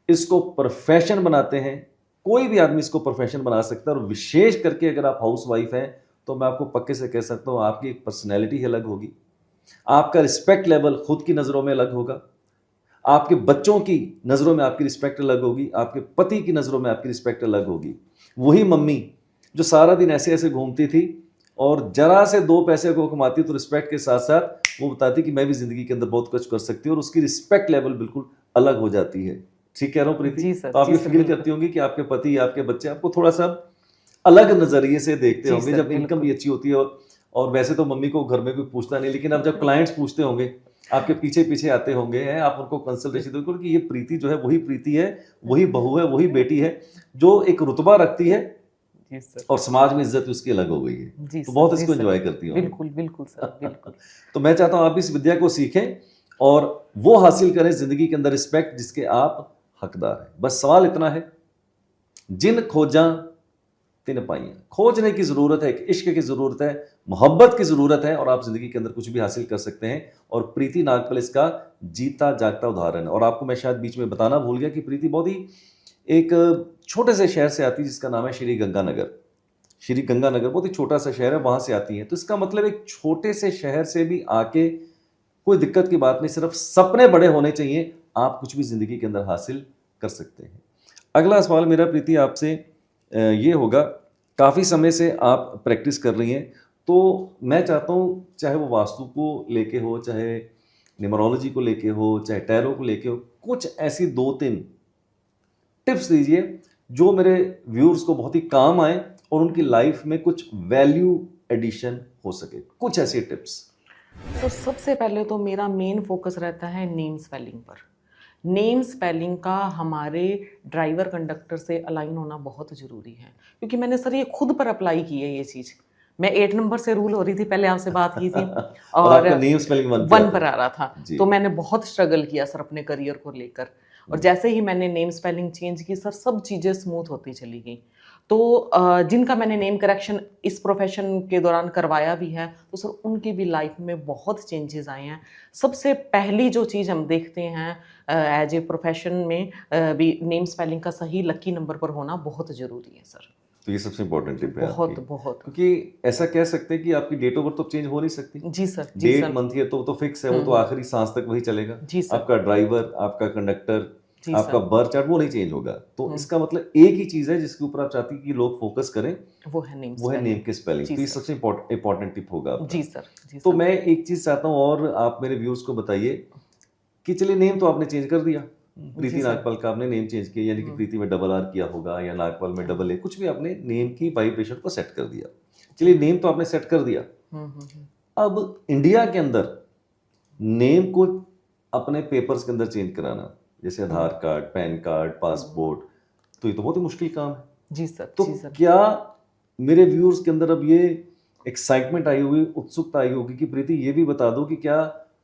इसको प्रोफेशन बनाते हैं, कोई भी आदमी इसको प्रोफेशन बना सकता है, और विशेष करके अगर आप हाउस वाइफ हैं तो मैं आपको पक्के से कह सकता हूँ आपकी एक पर्सनैलिटी ही अलग होगी, आपका रिस्पेक्ट लेवल खुद की नज़रों में अलग होगा, आपके बच्चों की नज़रों में आपकी रिस्पेक्ट अलग होगी, आपके पति की नज़रों में आपकी रिस्पेक्ट अलग होगी। वही मम्मी जो सारा दिन ऐसे ऐसे घूमती थी और जरा से 2 पैसे को कमाती तो रिस्पेक्ट के साथ साथ वो बताती कि मैं भी जिंदगी के अंदर बहुत कुछ कर सकती हूँ, और उसकी रिस्पेक्ट लेवल बिल्कुल अलग हो जाती है। ठीक कह रहा हूँ प्रीति? जी सर, तो आप जी ये सर, फील बिल्कुल। करती होंगी कि आपके पति या आपके बच्चे आपको थोड़ा सा अलग नजरिए से देखते जी होंगे सर, जब इनकम भी अच्छी होती है, और वैसे तो मम्मी को घर में कोई पूछता नहीं, लेकिन अब जब क्लाइंट्स पूछते होंगे आपके पीछे पीछे आते होंगे हैं, आप उनको कंसल्टेशन दोगे कि ये प्रीति जो है वही प्रीति है, वही बहू है, वही बेटी है जो एक रुतबा रखती है जी सर, और समाज में इज्जत उसकी अलग हो गई है। जी तो सर, बहुत जी इसको सर। एंजॉय करती हूँ। बिल्कुल बिल्कुल सर, बिल्कुल। तो मैं चाहता हूँ आप इस विद्या को सीखें और वो हासिल करें जिंदगी के अंदर रिस्पेक्ट जिसके आप हकदार हैं। बस सवाल इतना है, जिन खोजा तिन पाइयां, खोजने की जरूरत है, एक इश्क की जरूरत है, मोहब्बत की जरूरत है, और आप जिंदगी के अंदर कुछ भी हासिल कर सकते हैं। और प्रीति नागपाल इसका जीता जागता उदाहरण है। और आपको मैं शायद बीच में बताना भूल गया कि प्रीति बहुत ही एक छोटे से शहर से आती है जिसका नाम है श्री गंगानगर। श्री गंगानगर बहुत ही छोटा सा शहर है, वहां से आती है। तो इसका मतलब एक छोटे से शहर से भी आके कोई दिक्कत की बात नहीं, सिर्फ सपने बड़े होने चाहिए, आप कुछ भी जिंदगी के अंदर हासिल कर सकते हैं। अगला सवाल मेरा प्रीति आपसे ये होगा, काफ़ी समय से आप प्रैक्टिस कर रही हैं, तो मैं चाहता हूँ चाहे वो वास्तु को लेके हो, चाहे न्यूमरोलॉजी को लेके हो, चाहे टैरो को लेके हो, कुछ ऐसी 2-3 टिप्स दीजिए जो मेरे व्यूअर्स को बहुत ही काम आए और उनकी लाइफ में कुछ वैल्यू एडिशन हो सके। कुछ ऐसी टिप्स। तो सबसे पहले तो मेरा मेन फोकस रहता है नेम स्पेलिंग पर। नेम स्पेलिंग का हमारे ड्राइवर कंडक्टर से अलाइन होना बहुत ज़रूरी है, क्योंकि मैंने सर ये खुद पर अप्लाई की है ये चीज़। मैं 8 नंबर से रूल हो रही थी, पहले आपसे बात की थी और आपका नेम स्पेलिंग 1 पर आ रहा था, जी। तो मैंने बहुत स्ट्रगल किया सर अपने करियर को लेकर। और जैसे ही मैंने नेम स्पेलिंग चेंज की सर, सब चीज़ें स्मूथ होती चली गई। तो जिनका मैंने नेम करेक्शन इस प्रोफेशन के दौरान करवाया भी है, तो सर उनकी भी लाइफ में बहुत चेंजेस आए हैं। सबसे पहली जो चीज़ हम देखते हैं एज ए प्रोफेशन में भी नेम स्पेलिंग का सही लकी नंबर पर होना बहुत ज़रूरी है सर। तो ये सबसे इंपॉर्टेंट टिप है बहुत आपकी। बहुत। क्योंकि ऐसा कह सकते हैं कि आपकी डेट ऑफ बर्थ तो चेंज हो नहीं सकती। जी सर, जी डेट सर, मंथ ईयर तो फिक्स है, वो तो आखिरी सांस तक वही चलेगा। जी सर, आपका ड्राइवर, आपका कंडक्टर, जी आपका सर, बर्थ चार्ट वो नहीं चेंज होगा। तो इसका मतलब एक ही चीज है जिसके ऊपर आप चाहती हैं कि लोग फोकस करें, वो है नेम वो है स्पेलिंग। नेम के स्पेलिंग। जी तो ये सर। सबसे इंपॉर्टेंट टिप होगा आपका। जी सर, जी तो सर। मैं एक चीज चाहता हूँ और आप मेरे व्यूअर्स को बताइए कि चलिए नेम तो आपने चेंज कर दिया, प्रीति जी सर। नागपाल का आपने नेम चेंज किया, यानी कि प्रीति में डबल आर किया होगा या नागपाल में डबल ए, कुछ भी आपने नेम की वाइब्रेशन को सेट कर दिया। चलिए नेम तो आपने सेट कर दिया। अब इंडिया के अंदर नेम को अपने पेपर्स के अंदर चेंज कराना, जैसे आधार कार्ड, पैन कार्ड, पासपोर्ट, तो ये तो बहुत ही मुश्किल काम है। जी सर, तो जी सर। क्या मेरे व्यूअर्स के अंदर अब ये एक्साइटमेंट आई होगी, उत्सुकता आई होगी कि प्रीति ये भी बता दो कि क्या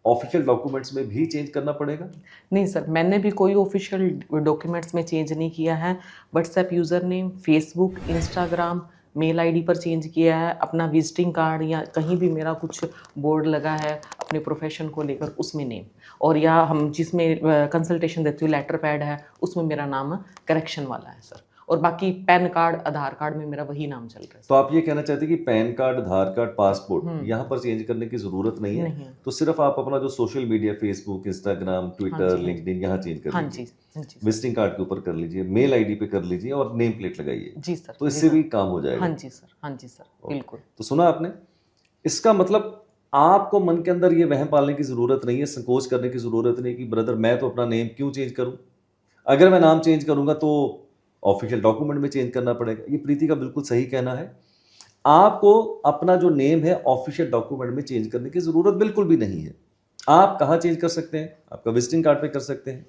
ऑफिशियल डॉक्यूमेंट्स में भी चेंज करना पड़ेगा? नहीं सर, मैंने भी कोई ऑफिशियल डॉक्यूमेंट्स में चेंज नहीं किया है। WhatsApp user name, Facebook, Instagram, mail ID पर चेंज किया है। अपना विजिटिंग कार्ड या कहीं भी मेरा कुछ बोर्ड लगा है अपने प्रोफेशन को लेकर, उसमें नेम, और या हम जिसमें कंसल्टेशन देते हुए लेटर पैड है उसमें मेरा नाम करेक्शन वाला है सर। और बाकी पैन कार्ड, आधार कार्ड में मेरा वही नाम चल रहा है। तो आप ये कहना चाहते हैं कि पैन कार्ड, आधार कार्ड, पासपोर्ट यहाँ पर चेंज करने की जरूरत नहीं है? नहीं है। तो सिर्फ आप अपना जो social media, Facebook, Instagram, Twitter, जी। लिंक्डइन, यहाँ चेंज कर हाँ लीजिए। जी, हाँ जी, विजिटिंग कार्ड के ऊपर कर लीजिए, मेल आईडी पे कर लीजिए और नेम प्लेट लगाइए, जी सर, तो जी इससे सर। भी काम हो जाएगा। हाँ जी सर, हाँ जी सर, बिल्कुल। तो सुना आपने? इसका मतलब आपको मन के अंदर ये वहम पालने की जरूरत नहीं है, संकोच करने की जरूरत नहीं कि ब्रदर मैं तो अपना नेम क्यों चेंज करूं, अगर मैं नाम चेंज करूंगा तो ऑफिशियल डॉक्यूमेंट में चेंज करना पड़ेगा। ये प्रीति का बिल्कुल सही कहना है। आपको अपना जो नेम है ऑफिशियल डॉक्यूमेंट में चेंज करने की जरूरत बिल्कुल भी नहीं है। आप कहाँ चेंज कर सकते हैं? आपका विजिटिंग कार्ड पे कर सकते हैं।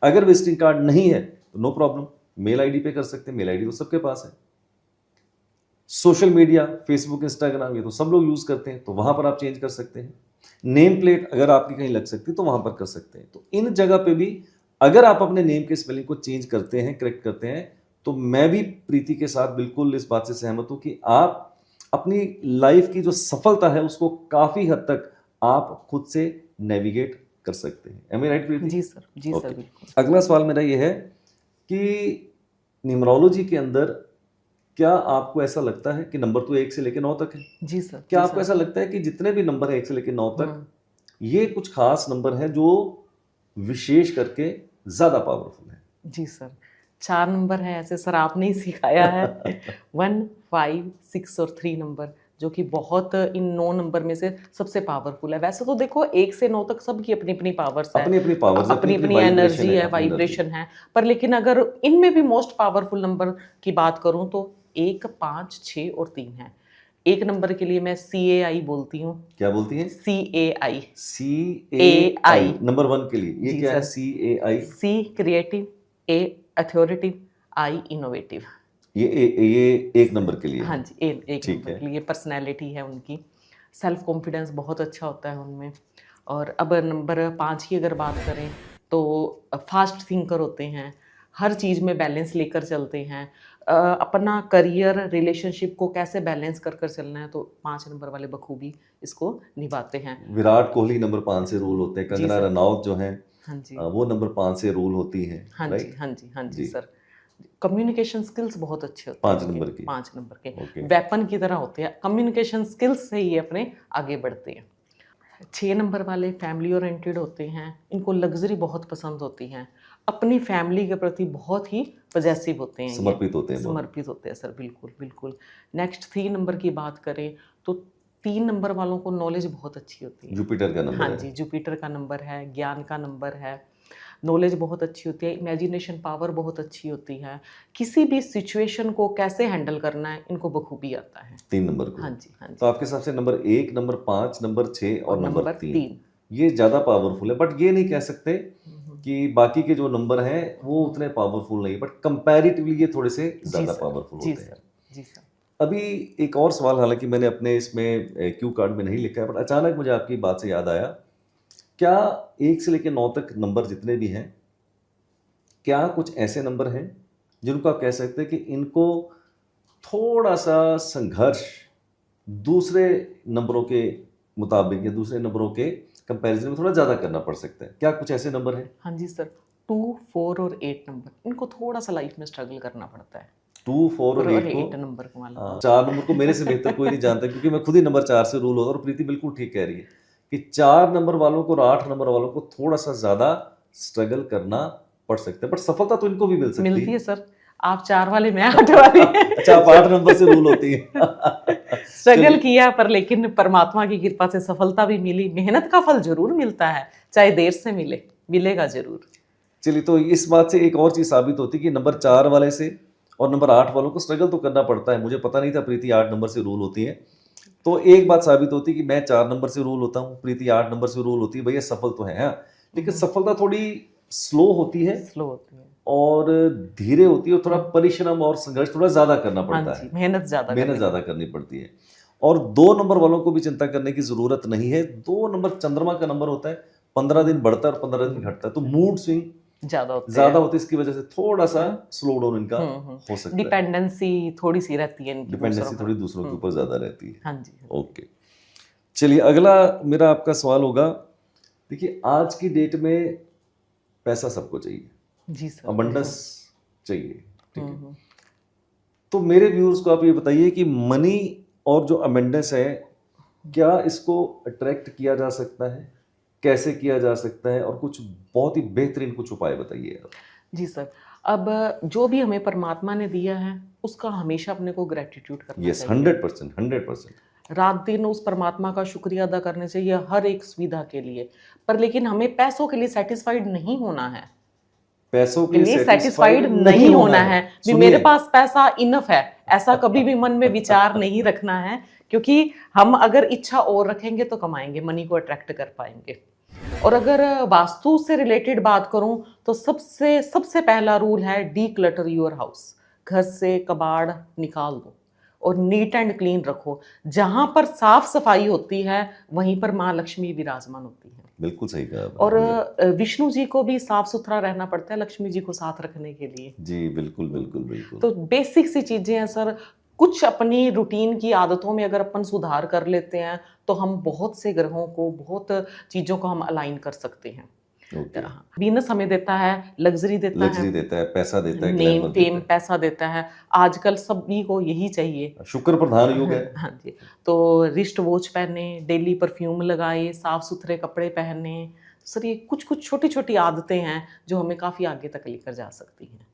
अगर विजिटिंग कार्ड नहीं है तो नो प्रॉब्लम, मेल आईडी पे कर सकते हैं, मेल आईडी तो सबके पास है। सोशल मीडिया, फेसबुक, इंस्टाग्राम, ये तो सब लोग यूज करते हैं, तो वहां पर आप चेंज कर सकते हैं। नेम प्लेट अगर आपकी कहीं लग सकती है तो वहां पर कर सकते हैं। तो इन जगह पे भी अगर आप अपने नेम के स्पेलिंग को चेंज करते हैं, करेक्ट करते हैं, तो मैं भी प्रीति के साथ बिल्कुल इस बात से सहमत हूं कि आप अपनी लाइफ की जो सफलता है उसको काफी हद तक आप खुद से नेविगेट कर सकते हैं। एम आई राइट प्रीति? जी सर, जी सर, Okay. बिल्कुल। अगला सवाल मेरा ये है कि न्यूमरोलॉजी के अंदर क्या आपको ऐसा लगता है कि नंबर तो 1 से लेकर 9 तक है, जी सर, क्या जी आपको सर। ऐसा लगता है कि जितने भी नंबर है 1 से लेकर 9 तक हम्म, ये कुछ खास नंबर है जो विशेष करके ज्यादा पावरफुल है? जी सर, 4 नंबर है ऐसे सर, आपने ही सिखाया है। 1, 5, 6 और 3 नंबर, जो कि बहुत इन 9 नंबर में से सबसे पावरफुल है। वैसे तो देखो 1 से 9 तक सबकी अपनी अपनी पावर्स है, अपनी अपनी पावर्स, अपनी अपनी एनर्जी है, वाइब्रेशन है। पर लेकिन अगर इनमें भी मोस्ट पावरफुल नंबर की बात करूं तो 1, 5, 6 और 3 है। 1 नंबर के लिए मैं CAI बोलती हूँ। क्या बोलती हैं? CAI। CAI नंबर 1 के लिए ये जी क्या है? Sir. CAI C creative, A authoritative, I innovative. ये 1 नंबर के लिए हाँ है। जी, एक ठीक नंबर है। के लिए पर्सनैलिटी है उनकी। सेल्फ कॉन्फिडेंस बहुत अच्छा होता है उनमें। और अब नंबर 5 की अगर बात करें तो फास्ट थिंकर होते हैं, हर चीज़ में बैलेंस लेकर चलते हैं। अपना करियर रिलेशनशिप को कैसे बैलेंस कर कर चलना है तो 5 नंबर वाले बखूबी इसको निभाते हैं। विराट कोहली नंबर 5 से रूल होते हैं, जी कंगना सर। रनौत जो हैं हाँ जी, वो नंबर 5 से रूल होती हैं, हाँ जी, राइट? हाँ जी, हाँ जी जी। सर। कम्युनिकेशन स्किल्स बहुत अच्छे होते 5 हैं नंबर इनके, की। 5 नंबर के ओके। वेपन की तरह होते हैं। कम्युनिकेशन स्किल्स से ही अपने आगे बढ़ते हैं। 6 नंबर वाले फैमिली ओरिएंटेड होते हैं, इनको लग्जरी बहुत पसंद होती है, अपनी फैमिली के प्रति बहुत ही पजेसिव होते हैं, ये समर्पित होते हैं बहुत। समर्पित होते हैं सर, बिल्कुल बिल्कुल। नेक्स्ट 3 नंबर की बात करें तो 3 नंबर वालों को नॉलेज बहुत अच्छी होती है। जुपिटर का नंबर हाँ है। जी, जुपिटर का नंबर है, ज्ञान का नंबर है, नॉलेज बहुत अच्छी होती है, इमेजिनेशन पावर बहुत अच्छी होती है, किसी भी सिचुएशन को कैसे हैंडल करना है इनको बखूबी आता है। 3 नंबर को। हाँ जी, हाँ तो जी। आपके हिसाब से नंबर 1, नंबर 5, नंबर 6 और नंबर नंबर 3 3। ये ज़्यादा पावरफुल है, बट ये नहीं कह सकते कि बाकी के जो नंबर हैं वो उतने पावरफुल नहीं, बट कंपैरेटिवली ये थोड़े से ज़्यादा पावरफुल जी होते हैं। सर, जी सर। अभी एक और सवाल, हालांकि मैंने अपने इसमें क्यू कार्ड में नहीं लिखा है, बट अचानक मुझे आपकी बात से याद आया, क्या 1 से लेकर 9 तक नंबर जितने भी हैं, क्या कुछ ऐसे नंबर हैं जिनको आप कह सकते हैं कि इनको थोड़ा सा संघर्ष दूसरे नंबरों के मुताबिक या दूसरे नंबरों के कंपैरिजन में थोड़ा ज़्यादा करना पड़ सकता है? क्या कुछ ऐसे नंबर हैं? हाँ जी सर, 2, 4 और 8 नंबर, इनको थोड़ा सा लाइफ में स्ट्रगल करना पड़ता है। 2, 4 और 8 8 को। नंबर को वाला। 4 नंबर को मेरे से बेहतर कोई नहीं जानता, क्योंकि मैं खुद ही नंबर 4 से रूल होता हूँ। और प्रीति बिल्कुल ठीक कह रही है कि 4 नंबर वालों को और 8 नंबर वालों को थोड़ा सा ज़्यादा स्ट्रगल करना पड़ सकता है, बट सफलता तो इनको भी मिल सकती मिलती है सर, आप 4 वाले मैं 8 वाली। अच्छा, आप 8 नंबर से रूल होती है। स्ट्रगल किया पर लेकिन परमात्मा की कृपा से सफलता भी मिली। मेहनत का फल जरूर मिलता है, चाहे देर से मिले, मिलेगा जरूर। चलिए, तो इस बात से एक और चीज साबित होती है कि नंबर 4 वाले से और नंबर 8 वालों को स्ट्रगल तो करना पड़ता है। मुझे पता नहीं था प्रीति 8 नंबर से रूल होती है। तो एक बात साबित होती है कि मैं 4 नंबर से रूल होता हूँ, प्रीति 8 नंबर से रूल होती है। भैया सफल तो है, हाँ, लेकिन सफलता थोड़ी स्लो होती है स्लो होती है। और धीरे होती है, और थोड़ा परिश्रम और संघर्ष थोड़ा ज्यादा करना हाँ पड़ता जी, है, मेहनत ज्यादा मेहनत करनी ज्यादा करनी पड़ती है। और 2 नंबर वालों को भी चिंता करने की जरूरत नहीं है। 2 नंबर चंद्रमा का नंबर होता है, 15 दिन बढ़ता है और 15 दिन घटता है, तो मूड स्विंग ज्यादा होते ज्यादा होती है। इसकी वजह से थोड़ा सा स्लो डाउन इनका हो हैं। सकता है। डिपेंडेंसी थोड़ी सी रहती है इनकी डिपेंडेंसी दूसरों थोड़ी पर। दूसरों के ऊपर ज्यादा रहती है। हाँ जी, ओके, चलिए अगला मेरा आपका सवाल होगा। देखिए, आज की डेट में पैसा सबको चाहिए, जी सर। अबंडेंस चाहिए, ठीक है? तो मेरे व्यूअर्स को आप ये बताइए कि मनी और जो अबंडेंस है, क्या इसको अट्रैक्ट किया जा सकता है, कैसे किया जा सकता है, और कुछ बहुत ही बेहतरीन कुछ उपाय बताइए आप। जी सर, अब जो भी हमें परमात्मा ने दिया है उसका हमेशा अपने को ग्रेटिट्यूड करना यस, चाहिए। 100%, 100%। रात दिन उस परमात्मा का शुक्रिया अदा करने चाहिए हर एक सुविधा के लिए। पर लेकिन हमें पैसों के लिए सेटिस्फाइड नहीं होना है, पैसों के के लिए लिए सेटिस्फाइड नहीं होना है। भी सुनिए, मेरे पास पैसा इनफ है, ऐसा कभी भी मन में विचार नहीं रखना है, क्योंकि हम अगर इच्छा और रखेंगे तो कमाएंगे, मनी को अट्रैक्ट कर पाएंगे। और अगर वास्तु से रिलेटेड बात करूं तो सबसे पहला रूल है डी क्लटर योर हाउस। घर से कबाड़ निकाल दो, और नीट एंड क्लीन रखो। जहां पर साफ सफाई होती है वहीं पर माँ लक्ष्मी विराजमान होती है। बिल्कुल सही कहा आपने। और विष्णु जी को भी साफ सुथरा रहना पड़ता है लक्ष्मी जी को साथ रखने के लिए। जी बिल्कुल बिल्कुल बिल्कुल। तो बेसिक सी चीजें हैं सर। कुछ अपनी रूटीन की आदतों में अगर अपन सुधार कर लेते हैं तो हम बहुत से ग्रहों को, बहुत चीजों को हम अलाइन कर सकते हैं। ओके। वीनस हमें देता है लग्जरी, देता लग्जरी है देता है, पैसा देता है, नेम ग्लैमर फेम, देता पैसा देता है। आजकल सभी को यही चाहिए। है। शुक्र प्रधान योग है। हाँ जी। तो रिस्ट वॉच पहने, डेली परफ्यूम लगाए, साफ सुथरे कपड़े पहने। सर ये कुछ कुछ छोटी छोटी आदतें हैं जो हमें काफ़ी आगे तक लेकर जा सकती हैं।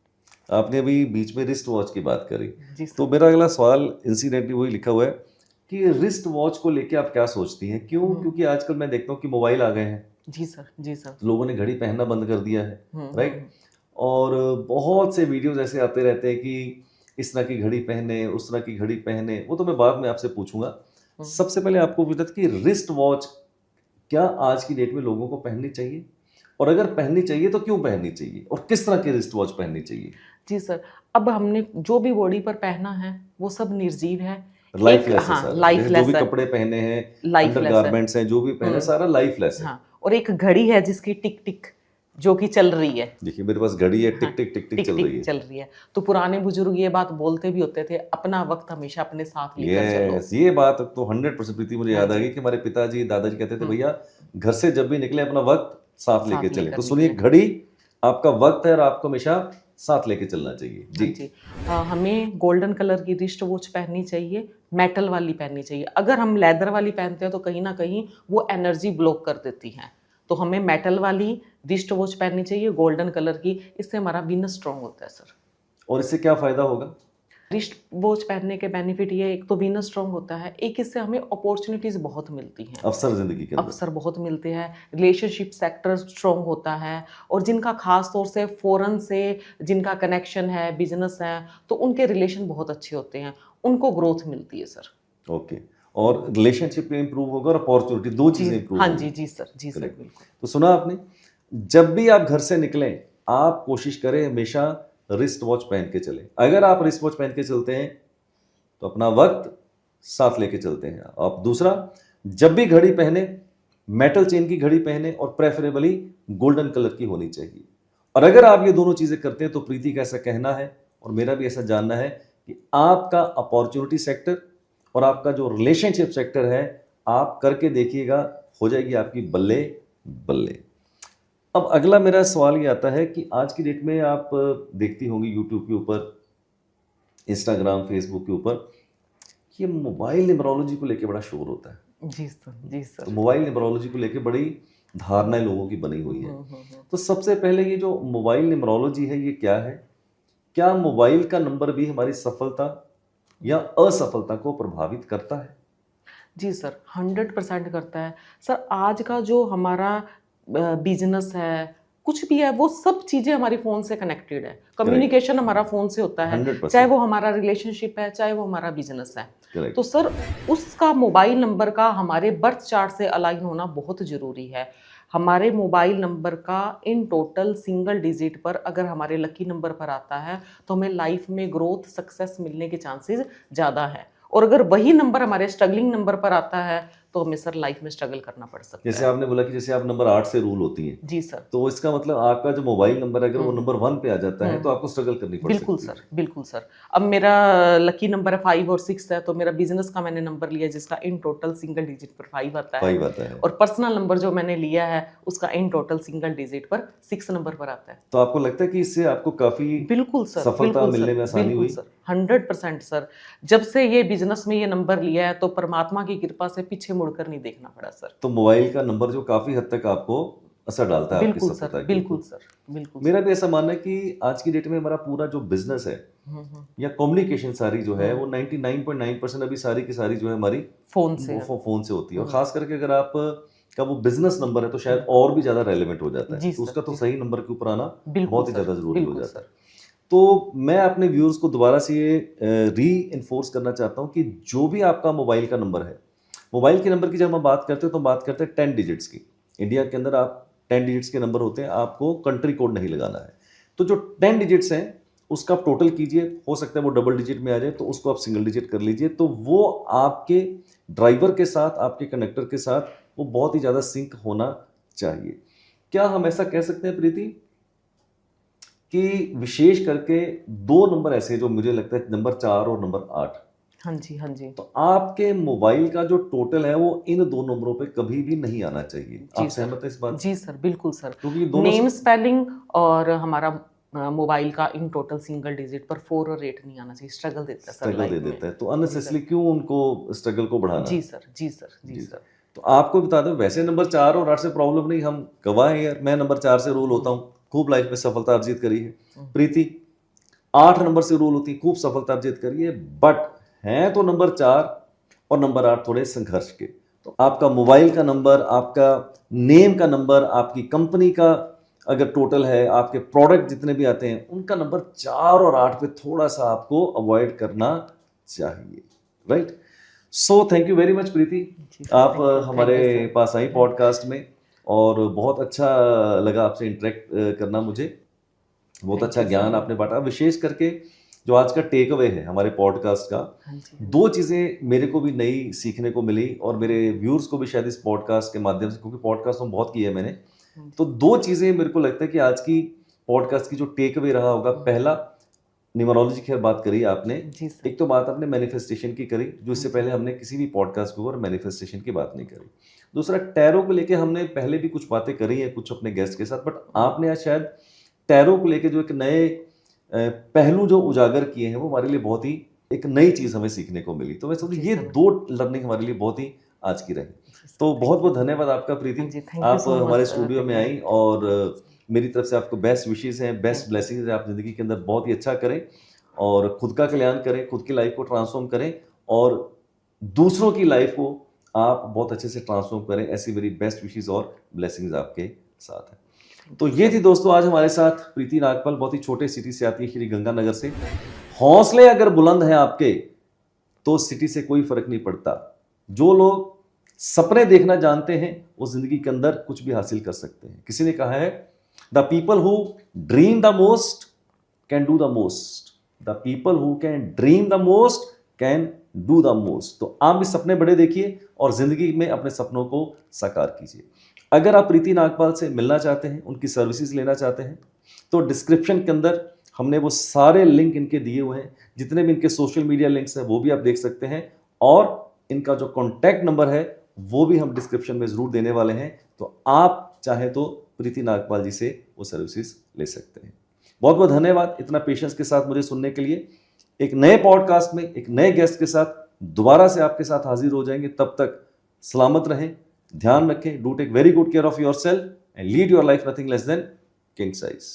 आपने अभी बीच में रिस्ट वॉच की बात करी, जी सर। तो मेरा अगला सवाल इंसिडेंटली वही लिखा हुआ है कि रिस्ट वॉच को लेके आप क्या सोचती हैं? क्यों? क्योंकि आजकल मैं देखता हूँ कि मोबाइल आ गए हैं, जी सर। जी सर। तो लोगों ने घड़ी पहनना बंद कर दिया है, राइट? और बहुत से वीडियोज ऐसे आते रहते हैं कि इस तरह की घड़ी पहने, उस तरह की घड़ी पहने। वो तो मैं बाद में आपसे पूछूंगा। सबसे पहले आपको पूछना था कि रिस्ट वॉच क्या आज की डेट में लोगों को पहननी चाहिए, और अगर पहननी चाहिए तो क्यों पहननी चाहिए, और किस तरह की रिस्ट वॉच पहननी चाहिए? जी सर। अब हमने जो भी बॉडी पर पहना है वो सब निर्जीव है। लाइफलेस है हाँ, सारा। लाइफलेस जैसे जो भी है। कपड़े पहने हैं, लाइफलेस है। अंडरगारमेंट्स हैं, जो भी पहने सारा लाइफलेस है। हाँ, और एक घड़ी है जिसकी टिक टिक जो कि चल रही है। देखिए मेरे पास घड़ी है, टिक हाँ, टिक टिक टिक टिक चल टिक रही है। चल रही है। तो पुराने बुजुर्ग ये बात बोलते भी होते थे, अपना वक्त हमेशा अपने साथ लेकर चलो। यस, ये बात तो 100% प्रीति मुझे याद आ हाँ गई कि हमारे पिताजी दादाजी कहते थे भैया घर से जब भी निकले अपना वक्त साथ लेके साथ चले। लेकर तो सुनिए, निकलें। घड़ी आपका वक्त है और आपको हमेशा साथ लेके चलना चाहिए। हाँ जी जी। हमें गोल्डन कलर की रिस्ट वॉच पहननी चाहिए, मेटल वाली पहननी चाहिए। अगर हम लेदर वाली पहनते हैं तो कहीं ना कहीं वो एनर्जी ब्लॉक कर देती है। तो हमें मेटल वाली रिस्ट वॉच पहननी चाहिए, गोल्डन कलर की। इससे हमारा विनस स्ट्रांग होता है सर। और इससे क्या फायदा होगा? रिस्ट वॉच पहनने के बेनिफिट ये है, एक तो विनस स्ट्रांग होता है, एक इससे हमें अपॉर्चुनिटीज बहुत मिलती हैं। अवसर जिंदगी के अंदर अवसर बहुत मिलते हैं। रिलेशनशिप सेक्टर स्ट्रांग होता है। और जिनका खास तौर से फॉरेन से जिनका कनेक्शन है, बिजनेस है, तो उनके रिलेशन बहुत अच्छे होते हैं, उनको ग्रोथ मिलती है सर। ओके। और रिलेशनशिप में इंप्रूव होगा और अपॉर्चुनिटी, दो चीजें इंप्रूव हाँ होंगी। जी। जी सर। जी सर। Correct. बिल्कुल। तो सुना आपने, जब भी आप घर से निकलें आप कोशिश करें हमेशा रिस्ट वॉच पहन के चलें। अगर आप रिस्ट वॉच पहन के चलते हैं तो अपना वक्त साथ लेके चलते हैं आप। दूसरा, जब भी घड़ी पहने मेटल चेन की घड़ी पहने, और प्रेफरेबली गोल्डन कलर की होनी चाहिए। और अगर आप ये दोनों चीजें करते हैं तो प्रीति का ऐसा कहना है और मेरा भी ऐसा जानना है कि आपका अपॉर्चुनिटी सेक्टर और आपका जो रिलेशनशिप सेक्टर है, आप करके देखिएगा, हो जाएगी आपकी बल्ले बल्ले। अब अगला मेरा सवाल ये आता है कि आज की डेट में आप देखती होंगी यूट्यूब के ऊपर, इंस्टाग्राम, फेसबुक के ऊपर, कि ये मोबाइल न्यूमरोलॉजी को लेके बड़ा शोर होता है। जी सर। जी सर। तो मोबाइल न्यूमरोलॉजी को लेके बड़ी धारणाएं लोगों की बनी हुई है। तो सबसे पहले ये जो मोबाइल न्यूमरोलॉजी है ये क्या है? क्या मोबाइल का नंबर भी हमारी सफलता या असफलता को प्रभावित करता है? जी सर, 100% करता है सर। आज का जो हमारा बिजनेस है, कुछ भी है, वो सब चीज़ें हमारी फ़ोन से कनेक्टेड है। कम्युनिकेशन हमारा फ़ोन से होता है, 100%। चाहे वो हमारा रिलेशनशिप है, चाहे वो हमारा बिजनेस है। Correct. तो सर उसका मोबाइल नंबर का हमारे बर्थ चार्ट से अलाइन होना बहुत ज़रूरी है। हमारे मोबाइल नंबर का इन टोटल सिंगल डिजिट पर अगर हमारे लकी नंबर पर आता है तो हमें लाइफ में ग्रोथ, सक्सेस मिलने के चांसेस ज़्यादा है। और अगर वही नंबर हमारे स्ट्रगलिंग नंबर पर आता है तो हमें सर लाइफ में स्ट्रगल करना पड़ सकता जैसे है। आपने बोला कि जैसे आप नंबर 8 से रूल होती हैं, जी सर। तो इसका मतलब आपका जो मोबाइल नंबर है अगर वो नंबर 1 पे आ जाता है तो आपको स्ट्रगल करनी पड़ बिल्कुल सकती है। सर। बिल्कुल सर। अब मेरा लकी नंबर है 5 और 6 है, तो मेरा बिजनेस का मैंने नंबर लिया जिसका इन टोटल सिंगल डिजिट पर 5 आता है। 5 आता है। और पर्सनल नंबर जो मैंने लिया है उसका इन टोटल सिंगल डिजिट पर 6 नंबर पर आता है। तो आपको लगता है कि इससे आपको काफी बिल्कुल सर। सफलता बिल्कुल मिलने सर। में आसानी बिल्कुल हुई? सर। 100% सर। जब से ये बिजनेस में ये नंबर लिया है तो परमात्मा की कृपा से पीछे मुड़कर नहीं देखना पड़ा सर। तो मोबाइल का नंबर जो काफी हद तक आपको असर डालता है आपकी बिल्कुल सफलता सर। के बिल्कुल ऊपर। सर। बिल्कुल मेरा भी ऐसा मानना है कि आज की डेट में हमारा पूरा जो बिजनेस है या कम्युनिकेशन सारी जो है वो 99.9% अभी सारी की सारी जो है हमारी फोन से वो फोन से होती है। और खास करके अगर आप का वो बिजनेस नंबर है तो शायद और भी ज्यादा रेलेवेंट हो जाता है। जी तो सर, उसका तो जी। सही नंबर के ऊपर आना बिल्कुल बहुत ही सर, ज्यादा जरूरी हो बिल्कुल जाता है। सर। तो मैं अपने व्यूअर्स को दोबारा से ये री इन्फोर्स करना चाहता हूँ कि जो भी आपका मोबाइल का नंबर है, मोबाइल के नंबर की जब हम बात करते हैं तो बात करते हैं 10 डिजिट्स की। इंडिया के अंदर आप 10 डिजिट्स के नंबर होते हैं, आपको कंट्री कोड नहीं लगाना है। तो जो 10 डिजिट्स हैं उसका आप टोटल कीजिए, हो सकता है वो डबल डिजिट में आ जाए, तो उसको आप सिंगल डिजिट कर लीजिए, तो वो आपके ड्राइवर के साथ, आपके कंडक्टर के साथ वो बहुत ही ज़्यादा सिंक होना चाहिए। क्या हम ऐसा कह सकते हैं प्रीति कि विशेष करके 2 नंबर ऐसे हैं जो मुझे लगता है, नंबर 4 और नंबर 8, हाँ जी, हाँ जी। तो आपके मोबाइल का जो टोटल है वो इन 2 नंबरों पे कभी भी नहीं आना चाहिए। जी आप सर। सहमत हैं इस बात से? जी सर, बिल्कुल सर। क्योंकि ये दोनों नेम स्पेलिंग और हमारा मोबाइल का इन टोटल सिंगल डिजिट पर 4 और 8 नहीं आना चाहिए, स्ट्रगल देता है सर स्ट्रगल दे लाइफ में। देता है, तो अननेसेसरी क्यों उनको स्ट्रगल को बढ़ाना? जी सर, जी सर, जी जी। सर। तो आपको बता दें, वैसे नंबर 4 और 8 से प्रॉब्लम नहीं, हम गवाह हैं यार, मैं नंबर 4 से रूल होता हूँ, खूब लाइफ में सफलता अर्जित करी है। प्रीति 8 नंबर से रूल होती है, खूब सफलता अर्जित करी है, बट हैं तो नंबर 4 और नंबर 8 थोड़े संघर्ष के। तो आपका मोबाइल का नंबर, आपका नेम का नंबर, आपकी कंपनी का अगर टोटल है, आपके प्रोडक्ट जितने भी आते हैं उनका नंबर 4 और 8 पे थोड़ा सा आपको अवॉइड करना चाहिए, right? So thank you very much Preeti, जी सर, आप thank you, thank you, हमारे sir. पास आई पॉडकास्ट में, और बहुत अच्छा लगा आपसे इंटरेक्ट करना मुझे, बहुत Thank अच्छा you, ज्ञान sir. आपने बांटा। विशेष करके जो आज का टेक अवे है हमारे पॉडकास्ट का, हाँ जी, 2 चीज़ें मेरे को भी नई सीखने को मिली और मेरे व्यूअर्स को भी शायद इस पॉडकास्ट के माध्यम से, क्योंकि पॉडकास्ट तो बहुत किए हैं मैंने, हाँ जी। तो 2 चीज़ें मेरे को लगता है कि आज की पॉडकास्ट की जो टेक अवे रहा होगा, पहला न्यूमरोलॉजी की बात करी आपने, जी सर। एक तो बात आपने मैनिफेस्टेशन की करी, जो इससे पहले हमने किसी भी पॉडकास्ट के ऊपर मैनिफेस्टेशन की बात नहीं करी। दूसरा, टैरो को लेके हमने पहले भी कुछ बातें करी हैं कुछ अपने गेस्ट के साथ, बट आपने आज शायद टैरो को लेके जो एक नए पहलू जो उजागर किए हैं, वो हमारे लिए बहुत ही एक नई चीज़ हमें सीखने को मिली। तो मैं समझ, जी ये सर। 2 लर्निंग हमारे लिए बहुत ही आज की रही। तो बहुत बहुत धन्यवाद आपका प्रीति, हाँ जी, thank you आप so much, हमारे sir. स्टूडियो में आई, और मेरी तरफ से आपको बेस्ट विशेज़ हैं, बेस्ट ब्लेसिंग्स हैं, आप ज़िंदगी के अंदर बहुत ही अच्छा करें और खुद का कल्याण करें, खुद की लाइफ को ट्रांसफॉर्म करें और दूसरों की लाइफ को आप बहुत अच्छे से ट्रांसफॉर्म करें, ऐसी मेरी बेस्ट विशेज़ और ब्लेसिंग्स आपके साथ हैं। तो ये थी दोस्तों आज हमारे साथ प्रीति नागपाल, बहुत ही छोटे सिटी से आती है, श्री गंगानगर से। हौसले अगर बुलंद हैं आपके तो सिटी से कोई फर्क नहीं पड़ता। जो लोग सपने देखना जानते हैं वो जिंदगी के अंदर कुछ भी हासिल कर सकते हैं। किसी ने कहा है, the people who dream the most can do the most, the people who can dream the most can do the most. तो आप भी सपने बड़े देखिए और जिंदगी में अपने सपनों को साकार कीजिए। अगर आप प्रीति नागपाल से मिलना चाहते हैं, उनकी सर्विसेज लेना चाहते हैं, तो डिस्क्रिप्शन के अंदर हमने वो सारे लिंक इनके दिए हुए हैं, जितने भी इनके सोशल मीडिया लिंक्स हैं वो भी आप देख सकते हैं, और इनका जो कॉन्टैक्ट नंबर है वो भी हम डिस्क्रिप्शन में ज़रूर देने वाले हैं। तो आप चाहें तो प्रीति नागपाल जी से वो सर्विसेज ले सकते हैं। बहुत बहुत धन्यवाद इतना पेशेंस के साथ मुझे सुनने के लिए। एक नए पॉडकास्ट में एक नए गेस्ट के साथ दोबारा से आपके साथ हाजिर हो जाएंगे। तब तक सलामत रहें, ध्यान रखें, do take very good care of your self and lead your life nothing less than king size.